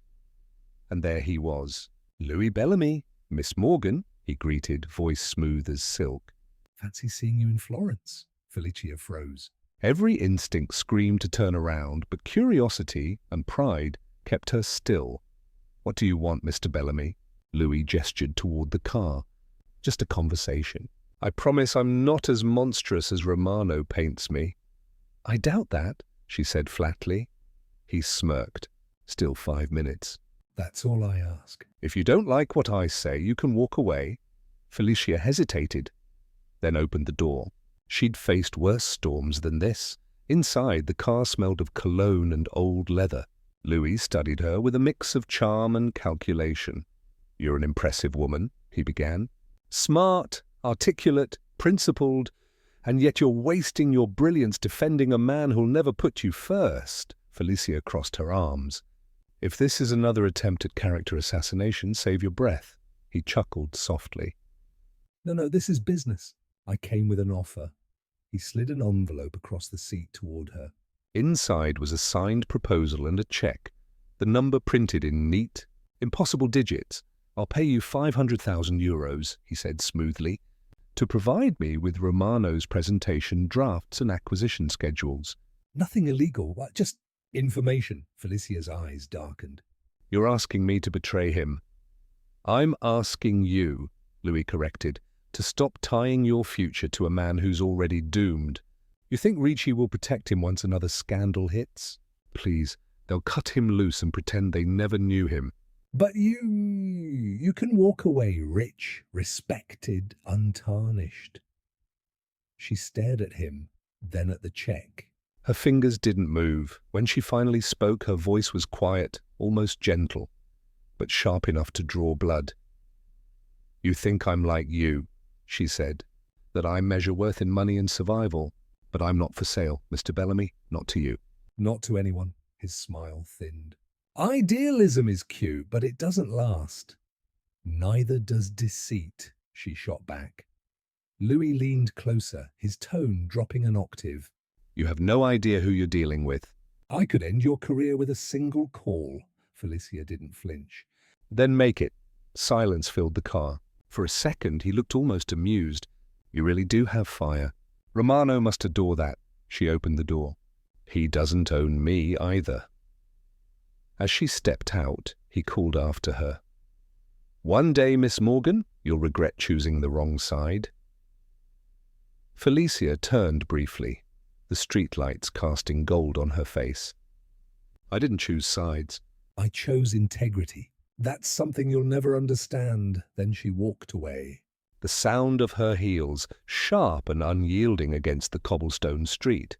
and there he was. "Louis Bellamy, Miss Morgan," he greeted, voice smooth as silk. Fancy seeing you in Florence. Felicia froze. Every instinct screamed to turn around, but curiosity and pride kept her still. "What do you want, Mr. Bellamy?" Louis gestured toward the car. "Just a conversation. I promise I'm not as monstrous as Romano paints me." "I doubt that," she said flatly. He smirked. "Still 5 minutes." That's all I ask. "If you don't like what I say, you can walk away." Felicia hesitated, then opened the door. She'd faced worse storms than this. Inside, the car smelled of cologne and old leather. Louis studied her with a mix of charm and calculation. "You're an impressive woman," he began. "Smart, articulate, principled, and yet you're wasting your brilliance defending a man who'll never put you first." Felicia crossed her arms. "If this is another attempt at character assassination, save your breath." He chuckled softly. No, this is business. I came with an offer. He slid an envelope across the seat toward her. Inside was a signed proposal and a check, the number printed in neat, impossible digits. "I'll pay you 500,000 euros, he said smoothly, "to provide me with Romano's presentation drafts and acquisition schedules." Nothing illegal, just information. Felicia's eyes darkened. "You're asking me to betray him." "I'm asking you," Louis corrected, "to stop tying your future to a man who's already doomed. You think Ricci will protect him once another scandal hits? Please, they'll cut him loose and pretend they never knew him." But you can walk away rich, respected, untarnished. She stared at him, then at the check. Her fingers didn't move. When she finally spoke, her voice was quiet, almost gentle, but sharp enough to draw blood. "You think I'm like you," she said, "that I measure worth in money and survival. But I'm not for sale, Mr. Bellamy, not to you." Not to anyone. His smile thinned. Idealism is cute, but it doesn't last. Neither does deceit, she shot back. Louis leaned closer, his tone dropping an octave. "You have no idea who you're dealing with." I could end your career with a single call. Felicia didn't flinch. "Then make it." Silence filled the car. For a second, he looked almost amused. "You really do have fire. Romano must adore that." She opened the door. "He doesn't own me either." As she stepped out, he called after her. "One day, Miss Morgan, you'll regret choosing the wrong side." Felicia turned briefly, the streetlights casting gold on her face. "I didn't choose sides." "I chose integrity. That's something you'll never understand." Then she walked away. The sound of her heels, sharp and unyielding against the cobblestone street.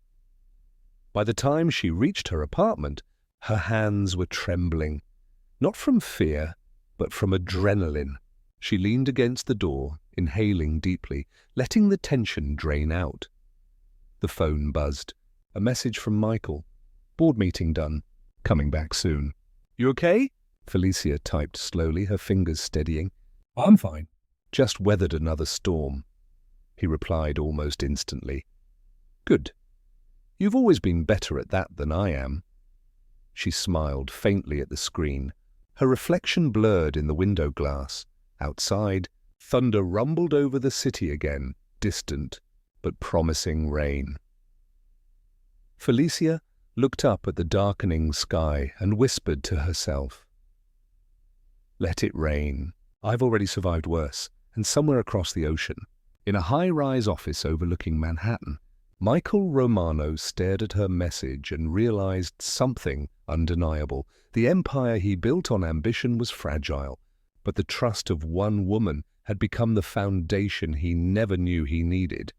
By the time she reached her apartment, her hands were trembling, not from fear, but from adrenaline. She leaned against the door, inhaling deeply, letting the tension drain out. The phone buzzed. A message from Michael. "Board meeting done. Coming back soon." "You okay?" Felicia typed slowly, her fingers steadying. "I'm fine." "Just weathered another storm," he replied almost instantly. "Good. You've always been better at that than I am." She smiled faintly at the screen, her reflection blurred in the window glass. Outside, thunder rumbled over the city again, distant but promising rain. Felicia looked up at the darkening sky and whispered to herself, "Let it rain. I've already survived worse." And somewhere across the ocean, in a high-rise office overlooking Manhattan, Michael Romano stared at her message and realized something undeniable. The empire he built on ambition was fragile, but the trust of one woman had become the foundation he never knew he needed.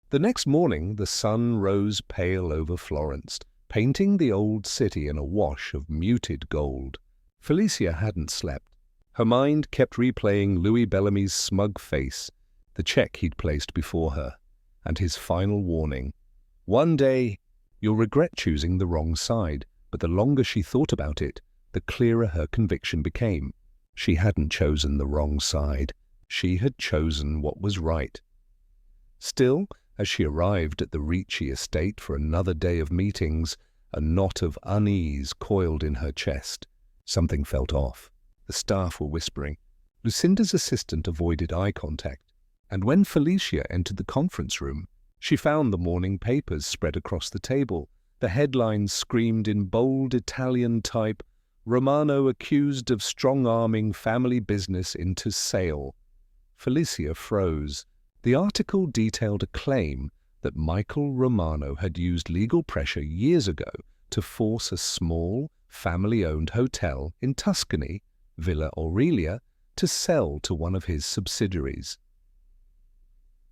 The next morning, the sun rose pale over Florence, painting the old city in a wash of muted gold. Felicia hadn't slept. Her mind kept replaying Louis Bellamy's smug face, the check he'd placed before her, and his final warning. "One day, you'll regret choosing the wrong side." But the longer she thought about it, the clearer her conviction became. She hadn't chosen the wrong side. She had chosen what was right. Still, as she arrived at the Ricci estate for another day of meetings, a knot of unease coiled in her chest. Something felt off. The staff were whispering. Lucinda's assistant avoided eye contact, and when Felicia entered the conference room, she found the morning papers spread across the table. The headlines screamed in bold Italian type, "Romano accused of strong-arming family business into sale." Felicia froze. The article detailed a claim that Michael Romano had used legal pressure years ago to force a small, family-owned hotel in Tuscany, Villa Aurelia, to sell to one of his subsidiaries.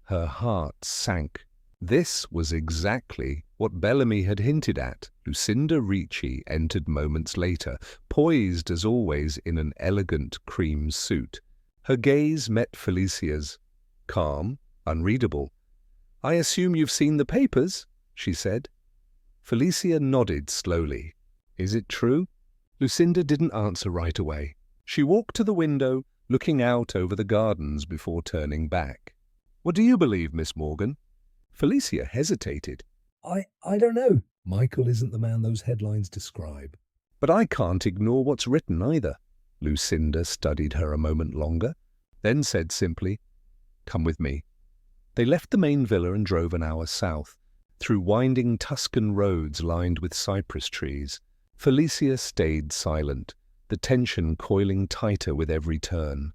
Her heart sank. This was exactly what Bellamy had hinted at. Lucinda Ricci entered moments later, poised as always in an elegant cream suit. Her gaze met Felicia's, calm, unreadable. "I assume you've seen the papers," she said. Felicia nodded slowly. "Is it true?" Lucinda didn't answer right away. She walked to the window, looking out over the gardens before turning back. "What do you believe, Miss Morgan?" Felicia hesitated. I don't know. Michael isn't the man those headlines describe." "But I can't ignore what's written either." Lucinda studied her a moment longer, then said simply, "Come with me." They left the main villa and drove an hour south, through winding Tuscan roads lined with cypress trees. Felicia stayed silent, the tension coiling tighter with every turn.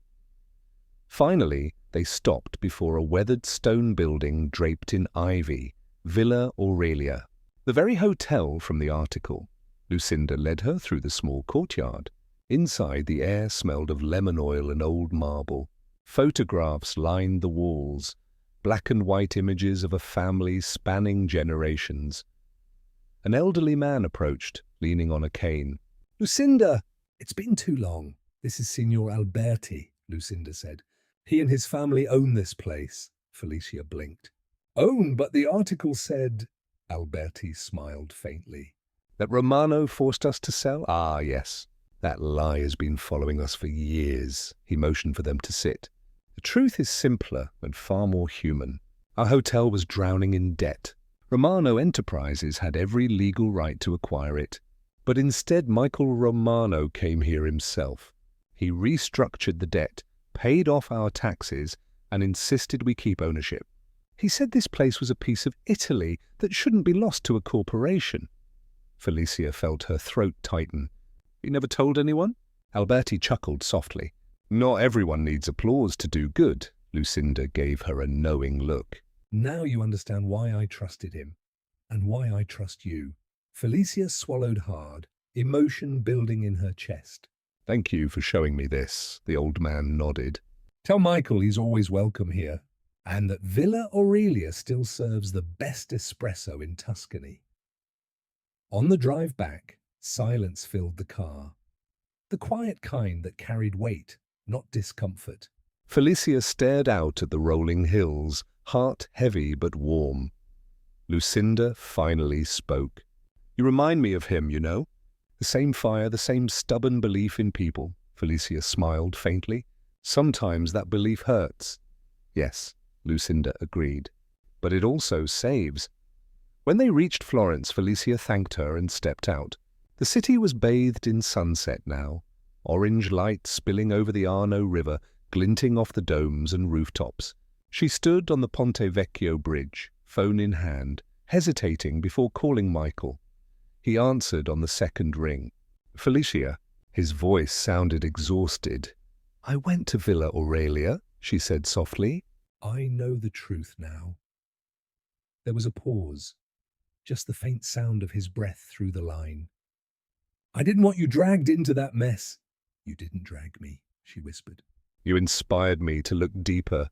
Finally, they stopped before a weathered stone building draped in ivy, Villa Aurelia, the very hotel from the article. Lucinda led her through the small courtyard. Inside, the air smelled of lemon oil and old marble. Photographs lined the walls, black and white images of a family spanning generations. An elderly man approached, leaning on a cane. "Lucinda!" "It's been too long. This is Signor Alberti," Lucinda said. "He and his family own this place." Felicia blinked. "Own, but the article said—" Alberti smiled faintly. "That Romano forced us to sell? Ah, yes. That lie has been following us for years." He motioned for them to sit. "The truth is simpler and far more human. Our hotel was drowning in debt. Romano Enterprises had every legal right to acquire it. But instead, Michael Romano came here himself. He restructured the debt, paid off our taxes, and insisted we keep ownership. He said this place was a piece of Italy that shouldn't be lost to a corporation." Felicia felt her throat tighten. "You never told anyone?" Alberti chuckled softly. Not everyone needs applause to do good. Lucinda gave her a knowing look. Now you understand why I trusted him, and why I trust you. Felicia swallowed hard, emotion building in her chest. Thank you for showing me this, the old man nodded. Tell Michael he's always welcome here, and that Villa Aurelia still serves the best espresso in Tuscany. On the drive back, silence filled the car. The quiet kind that carried weight, not discomfort. Felicia stared out at the rolling hills, heart heavy but warm. Lucinda finally spoke. You remind me of him, you know. The same fire, the same stubborn belief in people. Felicia smiled faintly. Sometimes that belief hurts. Yes, Lucinda agreed. But it also saves. When they reached Florence, Felicia thanked her and stepped out. The city was bathed in sunset now, orange light spilling over the Arno River, glinting off the domes and rooftops. She stood on the Ponte Vecchio bridge, phone in hand, hesitating before calling Michael. He answered on the second ring. Felicia. His voice sounded exhausted. I went to Villa Aurelia, she said softly. I know the truth now. There was a pause, just the faint sound of his breath through the line. I didn't want you dragged into that mess. You didn't drag me, she whispered. You inspired me to look deeper.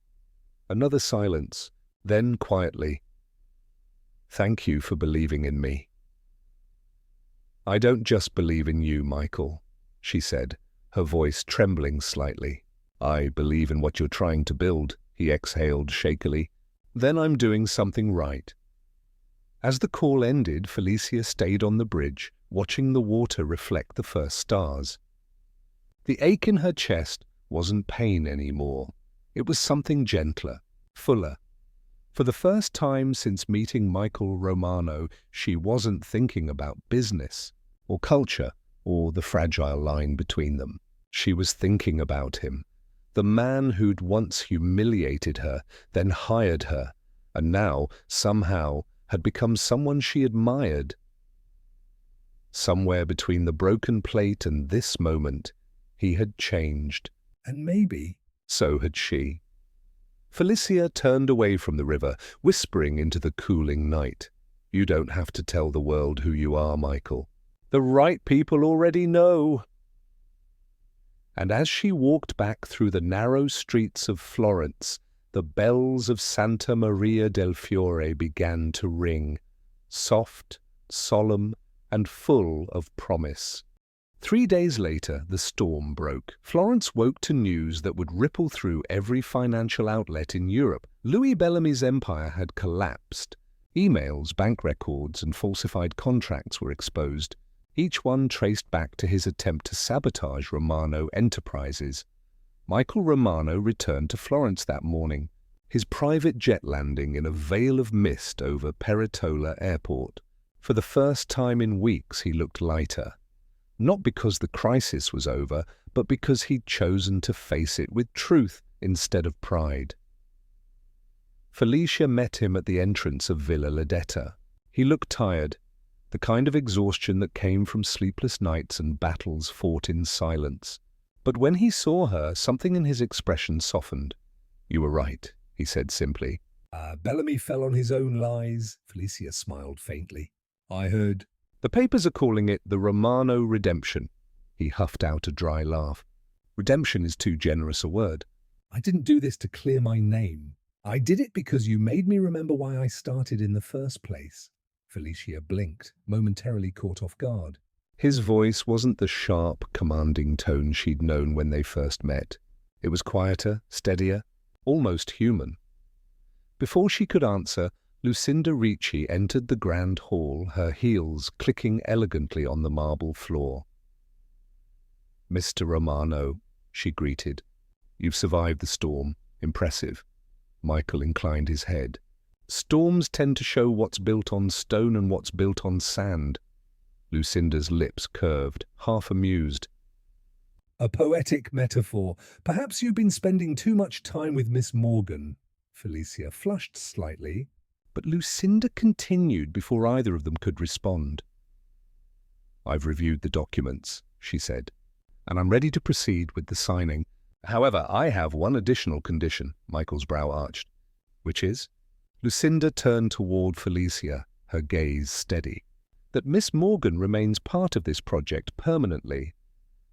Another silence, then quietly. Thank you for believing in me. I don't just believe in you, Michael, she said, her voice trembling slightly. I believe in what you're trying to build, he exhaled shakily. Then I'm doing something right. As the call ended, Felicia stayed on the bridge, watching the water reflect the first stars. The ache in her chest wasn't pain anymore. It was something gentler, fuller. For the first time since meeting Michael Romano, she wasn't thinking about business, or culture, or the fragile line between them. She was thinking about him, the man who'd once humiliated her, then hired her, and now, somehow, had become someone she admired. Somewhere between the broken plate and this moment, he had changed. And maybe so had she. Felicia turned away from the river, whispering into the cooling night. You don't have to tell the world who you are, Michael. The right people already know. And as she walked back through the narrow streets of Florence, the bells of Santa Maria del Fiore began to ring, soft, solemn, and full of promise. 3 days later, the storm broke. Florence woke to news that would ripple through every financial outlet in Europe. Louis Bellamy's empire had collapsed. Emails, bank records, and falsified contracts were exposed, each one traced back to his attempt to sabotage Romano Enterprises. Michael Romano returned to Florence that morning, his private jet landing in a veil of mist over Peretola Airport. For the first time in weeks, he looked lighter. Not because the crisis was over, but because he'd chosen to face it with truth instead of pride. Felicia met him at the entrance of Villa Ledetta. He looked tired, the kind of exhaustion that came from sleepless nights and battles fought in silence. But when he saw her, something in his expression softened. You were right, he said simply. Bellamy fell on his own lies. Felicia smiled faintly. I heard. The papers are calling it the Romano Redemption. He huffed out a dry laugh. Redemption is too generous a word. I didn't do this to clear my name. I did it because you made me remember why I started in the first place. Felicia blinked, momentarily caught off guard. His voice wasn't the sharp, commanding tone she'd known when they first met. It was quieter, steadier, almost human. Before she could answer, Lucinda Ricci entered the grand hall, her heels clicking elegantly on the marble floor. Mr. Romano, she greeted. You've survived the storm. Impressive. Michael inclined his head. Storms tend to show what's built on stone and what's built on sand. Lucinda's lips curved, half amused. A poetic metaphor. Perhaps you've been spending too much time with Miss Morgan. Felicia flushed slightly. But Lucinda continued before either of them could respond. I've reviewed the documents, she said, and I'm ready to proceed with the signing. However, I have one additional condition, Michael's brow arched. Which is? Lucinda turned toward Felicia, her gaze steady. That Miss Morgan remains part of this project permanently,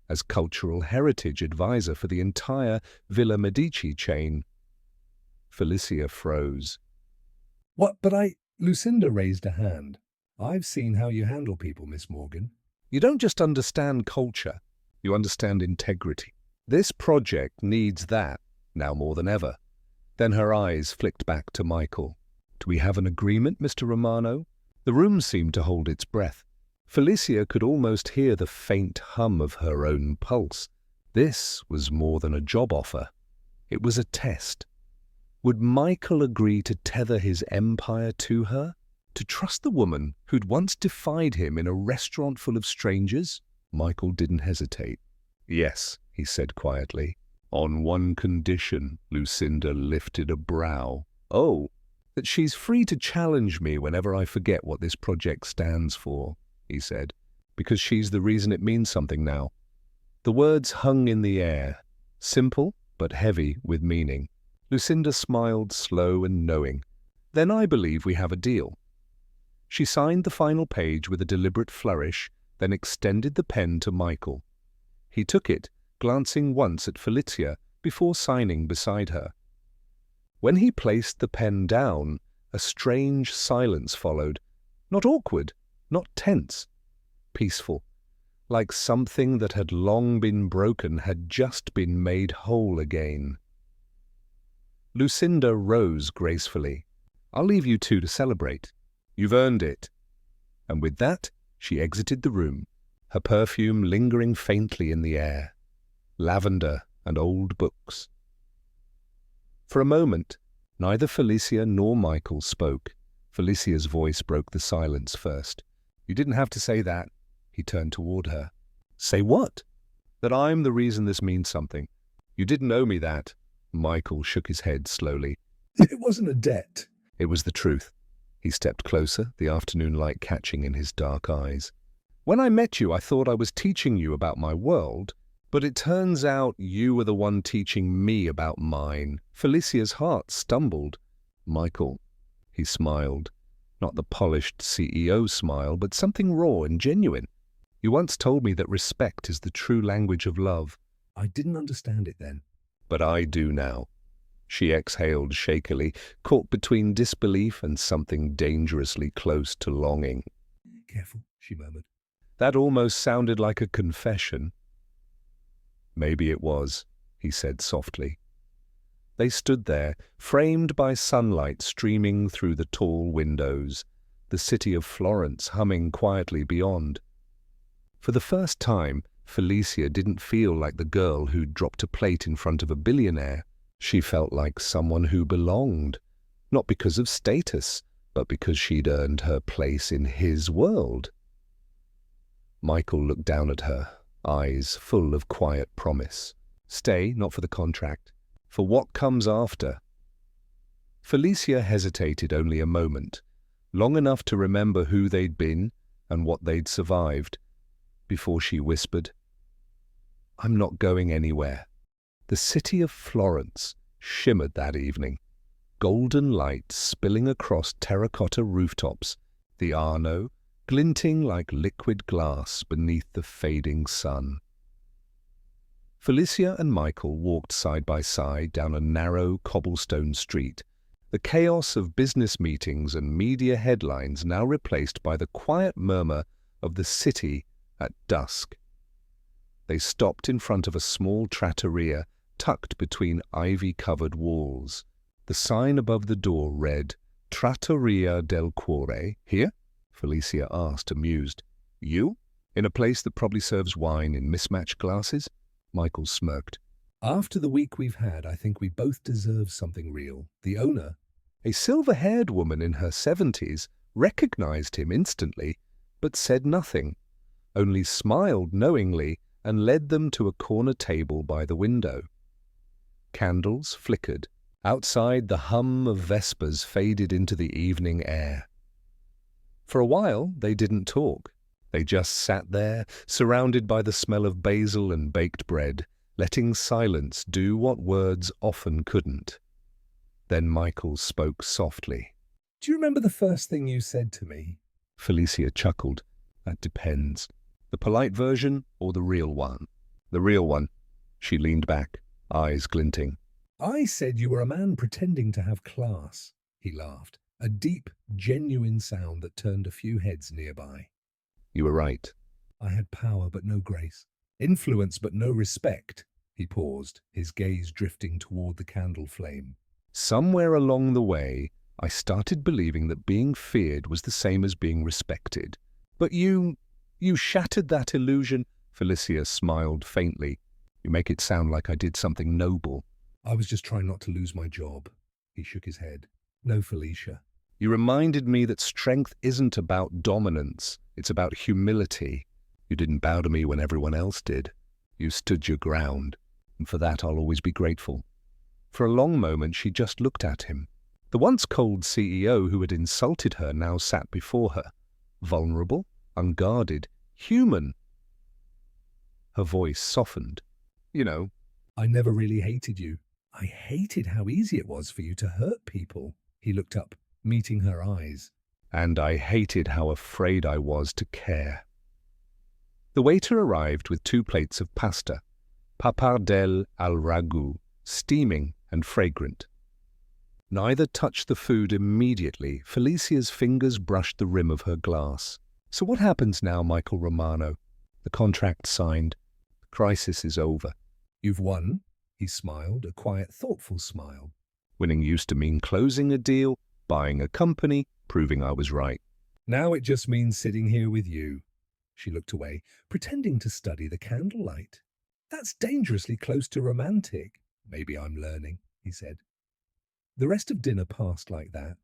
as cultural heritage advisor for the entire Villa Medici chain. Felicia froze. What? Lucinda raised a hand. I've seen how you handle people, Miss Morgan. You don't just understand culture, you understand integrity. This project needs that, now more than ever. Then her eyes flicked back to Michael. Do we have an agreement, Mr. Romano? The room seemed to hold its breath. Felicia could almost hear the faint hum of her own pulse. This was more than a job offer. It was a test. Would Michael agree to tether his empire to her? To trust the woman who'd once defied him in a restaurant full of strangers? Michael didn't hesitate. Yes, he said quietly. On one condition. Lucinda lifted a brow. Oh, that she's free to challenge me whenever I forget what this project stands for, he said, because she's the reason it means something now. The words hung in the air, simple but heavy with meaning. Lucinda smiled, slow and knowing. Then I believe we have a deal. She signed the final page with a deliberate flourish, then extended the pen to Michael. He took it, glancing once at Felicia before signing beside her. When he placed the pen down, a strange silence followed. Not awkward, not tense. Peaceful, like something that had long been broken had just been made whole again. Lucinda rose gracefully. I'll leave you two to celebrate. You've earned it. And with that, she exited the room, her perfume lingering faintly in the air. Lavender and old books. For a moment, neither Felicia nor Michael spoke. Felicia's voice broke the silence first. You didn't have to say that. He turned toward her. Say what? That I'm the reason this means something. You didn't owe me that. Michael shook his head slowly. It wasn't a debt. It was the truth. He stepped closer, the afternoon light catching in his dark eyes. When I met you, I thought I was teaching you about my world, but it turns out you were the one teaching me about mine. Felicia's heart stumbled. Michael, he smiled. Not the polished CEO smile, but something raw and genuine. You once told me that respect is the true language of love. I didn't understand it then. But I do now. She exhaled shakily, caught between disbelief and something dangerously close to longing. Careful, she murmured. That almost sounded like a confession. Maybe it was, he said softly. They stood there, framed by sunlight streaming through the tall windows, the city of Florence humming quietly beyond. For the first time, Felicia didn't feel like the girl who'd dropped a plate in front of a billionaire. She felt like someone who belonged, not because of status, but because she'd earned her place in his world. Michael looked down at her, eyes full of quiet promise. Stay, not for the contract, for what comes after. Felicia hesitated only a moment, long enough to remember who they'd been and what they'd survived, before she whispered, I'm not going anywhere. The city of Florence shimmered that evening, golden light spilling across terracotta rooftops, the Arno glinting like liquid glass beneath the fading sun. Felicia and Michael walked side by side down a narrow cobblestone street, the chaos of business meetings and media headlines now replaced by the quiet murmur of the city at dusk. They stopped in front of a small trattoria tucked between ivy-covered walls. The sign above the door read, Trattoria del Cuore. Here? Felicia asked, amused. You? In a place that probably serves wine in mismatched glasses? Michael smirked. After the week we've had, I think we both deserve something real. The owner, a silver-haired woman in her 70s, recognized him instantly, but said nothing, only smiled knowingly and led them to a corner table by the window. Candles flickered. Outside, the hum of vespers faded into the evening air. For a while, they didn't talk. They just sat there, surrounded by the smell of basil and baked bread, letting silence do what words often couldn't. Then Michael spoke softly. Do you remember the first thing you said to me? Felicia chuckled. That depends. The polite version or the real one? The real one. She leaned back, eyes glinting. I said you were a man pretending to have class. He laughed, a deep, genuine sound that turned a few heads nearby. You were right. I had power but no grace, influence but no respect. He paused, his gaze drifting toward the candle flame. Somewhere along the way, I started believing that being feared was the same as being respected. But you shattered that illusion. Felicia smiled faintly. You make it sound like I did something noble. I was just trying not to lose my job. He shook his head. No, Felicia. You reminded me that strength isn't about dominance. It's about humility. You didn't bow to me when everyone else did. You stood your ground, and for that I'll always be grateful. For a long moment she just looked at him. The once cold CEO who had insulted her now sat before her, vulnerable, unguarded, human. Her voice softened. You know, I never really hated you. I hated how easy it was for you to hurt people. He looked up, meeting her eyes. And I hated how afraid I was to care. The waiter arrived with 2 plates of pasta, pappardelle al ragout, steaming and fragrant. Neither touched the food immediately. Felicia's fingers brushed the rim of her glass. So what happens now, Michael Romano? The contract signed. The crisis is over. You've won, he smiled, a quiet, thoughtful smile. Winning used to mean closing a deal, buying a company, proving I was right. Now it just means sitting here with you. She looked away, pretending to study the candlelight. That's dangerously close to romantic. Maybe I'm learning, he said. The rest of dinner passed like that.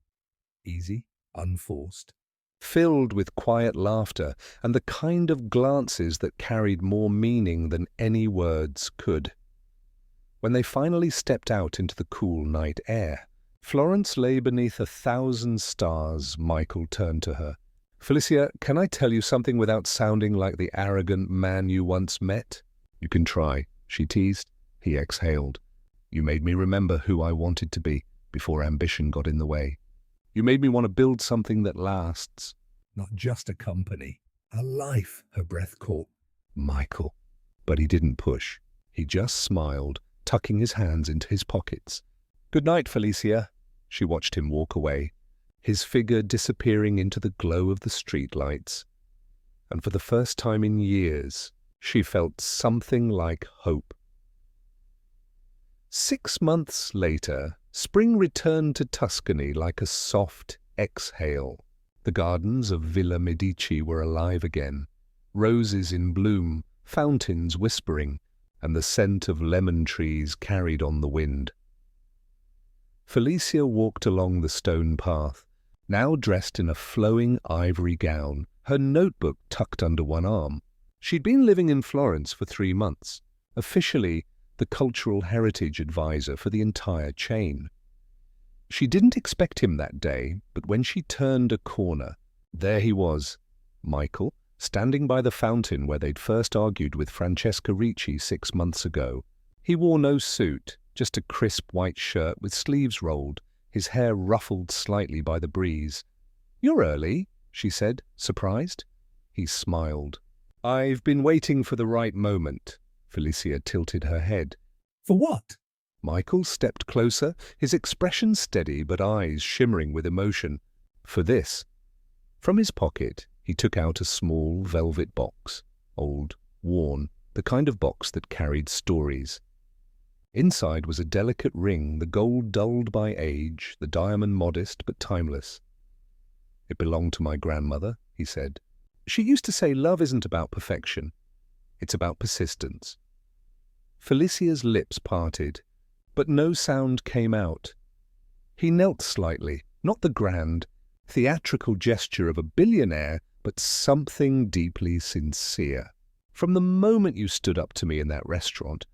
Easy, unforced. Filled with quiet laughter and the kind of glances that carried more meaning than any words could. When they finally stepped out into the cool night air, Florence lay beneath 1,000 stars. Michael turned to her. Felicia, can I tell you something without sounding like the arrogant man you once met? You can try, she teased. He exhaled. You made me remember who I wanted to be before ambition got in the way. You made me want to build something that lasts. Not just a company, a life, her breath caught. Michael. But he didn't push. He just smiled, tucking his hands into his pockets. Good night, Felicia. She watched him walk away, his figure disappearing into the glow of the streetlights. And for the first time in years, she felt something like hope. 6 months later, spring returned to Tuscany like a soft exhale. The gardens of Villa Medici were alive again, roses in bloom, fountains whispering, and the scent of lemon trees carried on the wind. Felicia walked along the stone path, now dressed in a flowing ivory gown, her notebook tucked under one arm. She'd been living in Florence for 3 months, officially the cultural heritage advisor for the entire chain. She didn't expect him that day, but when she turned a corner, there he was, Michael, standing by the fountain where they'd first argued with Francesca Ricci 6 months ago. He wore no suit, just a crisp white shirt with sleeves rolled, his hair ruffled slightly by the breeze. "You're early," she said, surprised. He smiled. "I've been waiting for the right moment." Felicia tilted her head. For what? Michael stepped closer, his expression steady but eyes shimmering with emotion. "For this." From his pocket, he took out a small velvet box, old, worn, the kind of box that carried stories. Inside was a delicate ring, the gold dulled by age, the diamond modest but timeless. "It belonged to my grandmother," he said. "She used to say love isn't about perfection. It's about persistence." Felicia's lips parted, but no sound came out. He knelt slightly, not the grand, theatrical gesture of a billionaire, but something deeply sincere. "From the moment you stood up to me in that restaurant,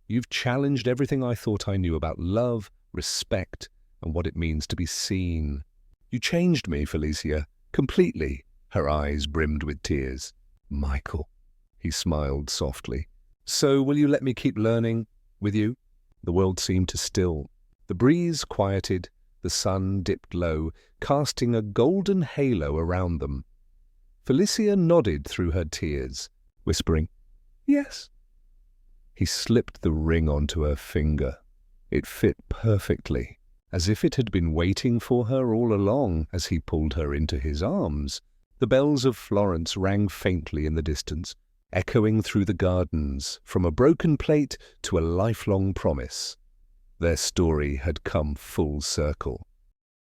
you've challenged everything I thought I knew about love, respect, and what it means to be seen. You changed me, Felicia, completely." Her eyes brimmed with tears. Michael. He smiled softly. So will you let me keep learning with you? The world seemed to still. The breeze quieted, the sun dipped low, casting a golden halo around them. Felicia nodded through her tears, whispering, "Yes." He slipped the ring onto her finger. It fit perfectly, as if it had been waiting for her all along as he pulled her into his arms. The bells of Florence rang faintly in the distance, echoing through the gardens, from a broken plate to a lifelong promise. Their story had come full circle.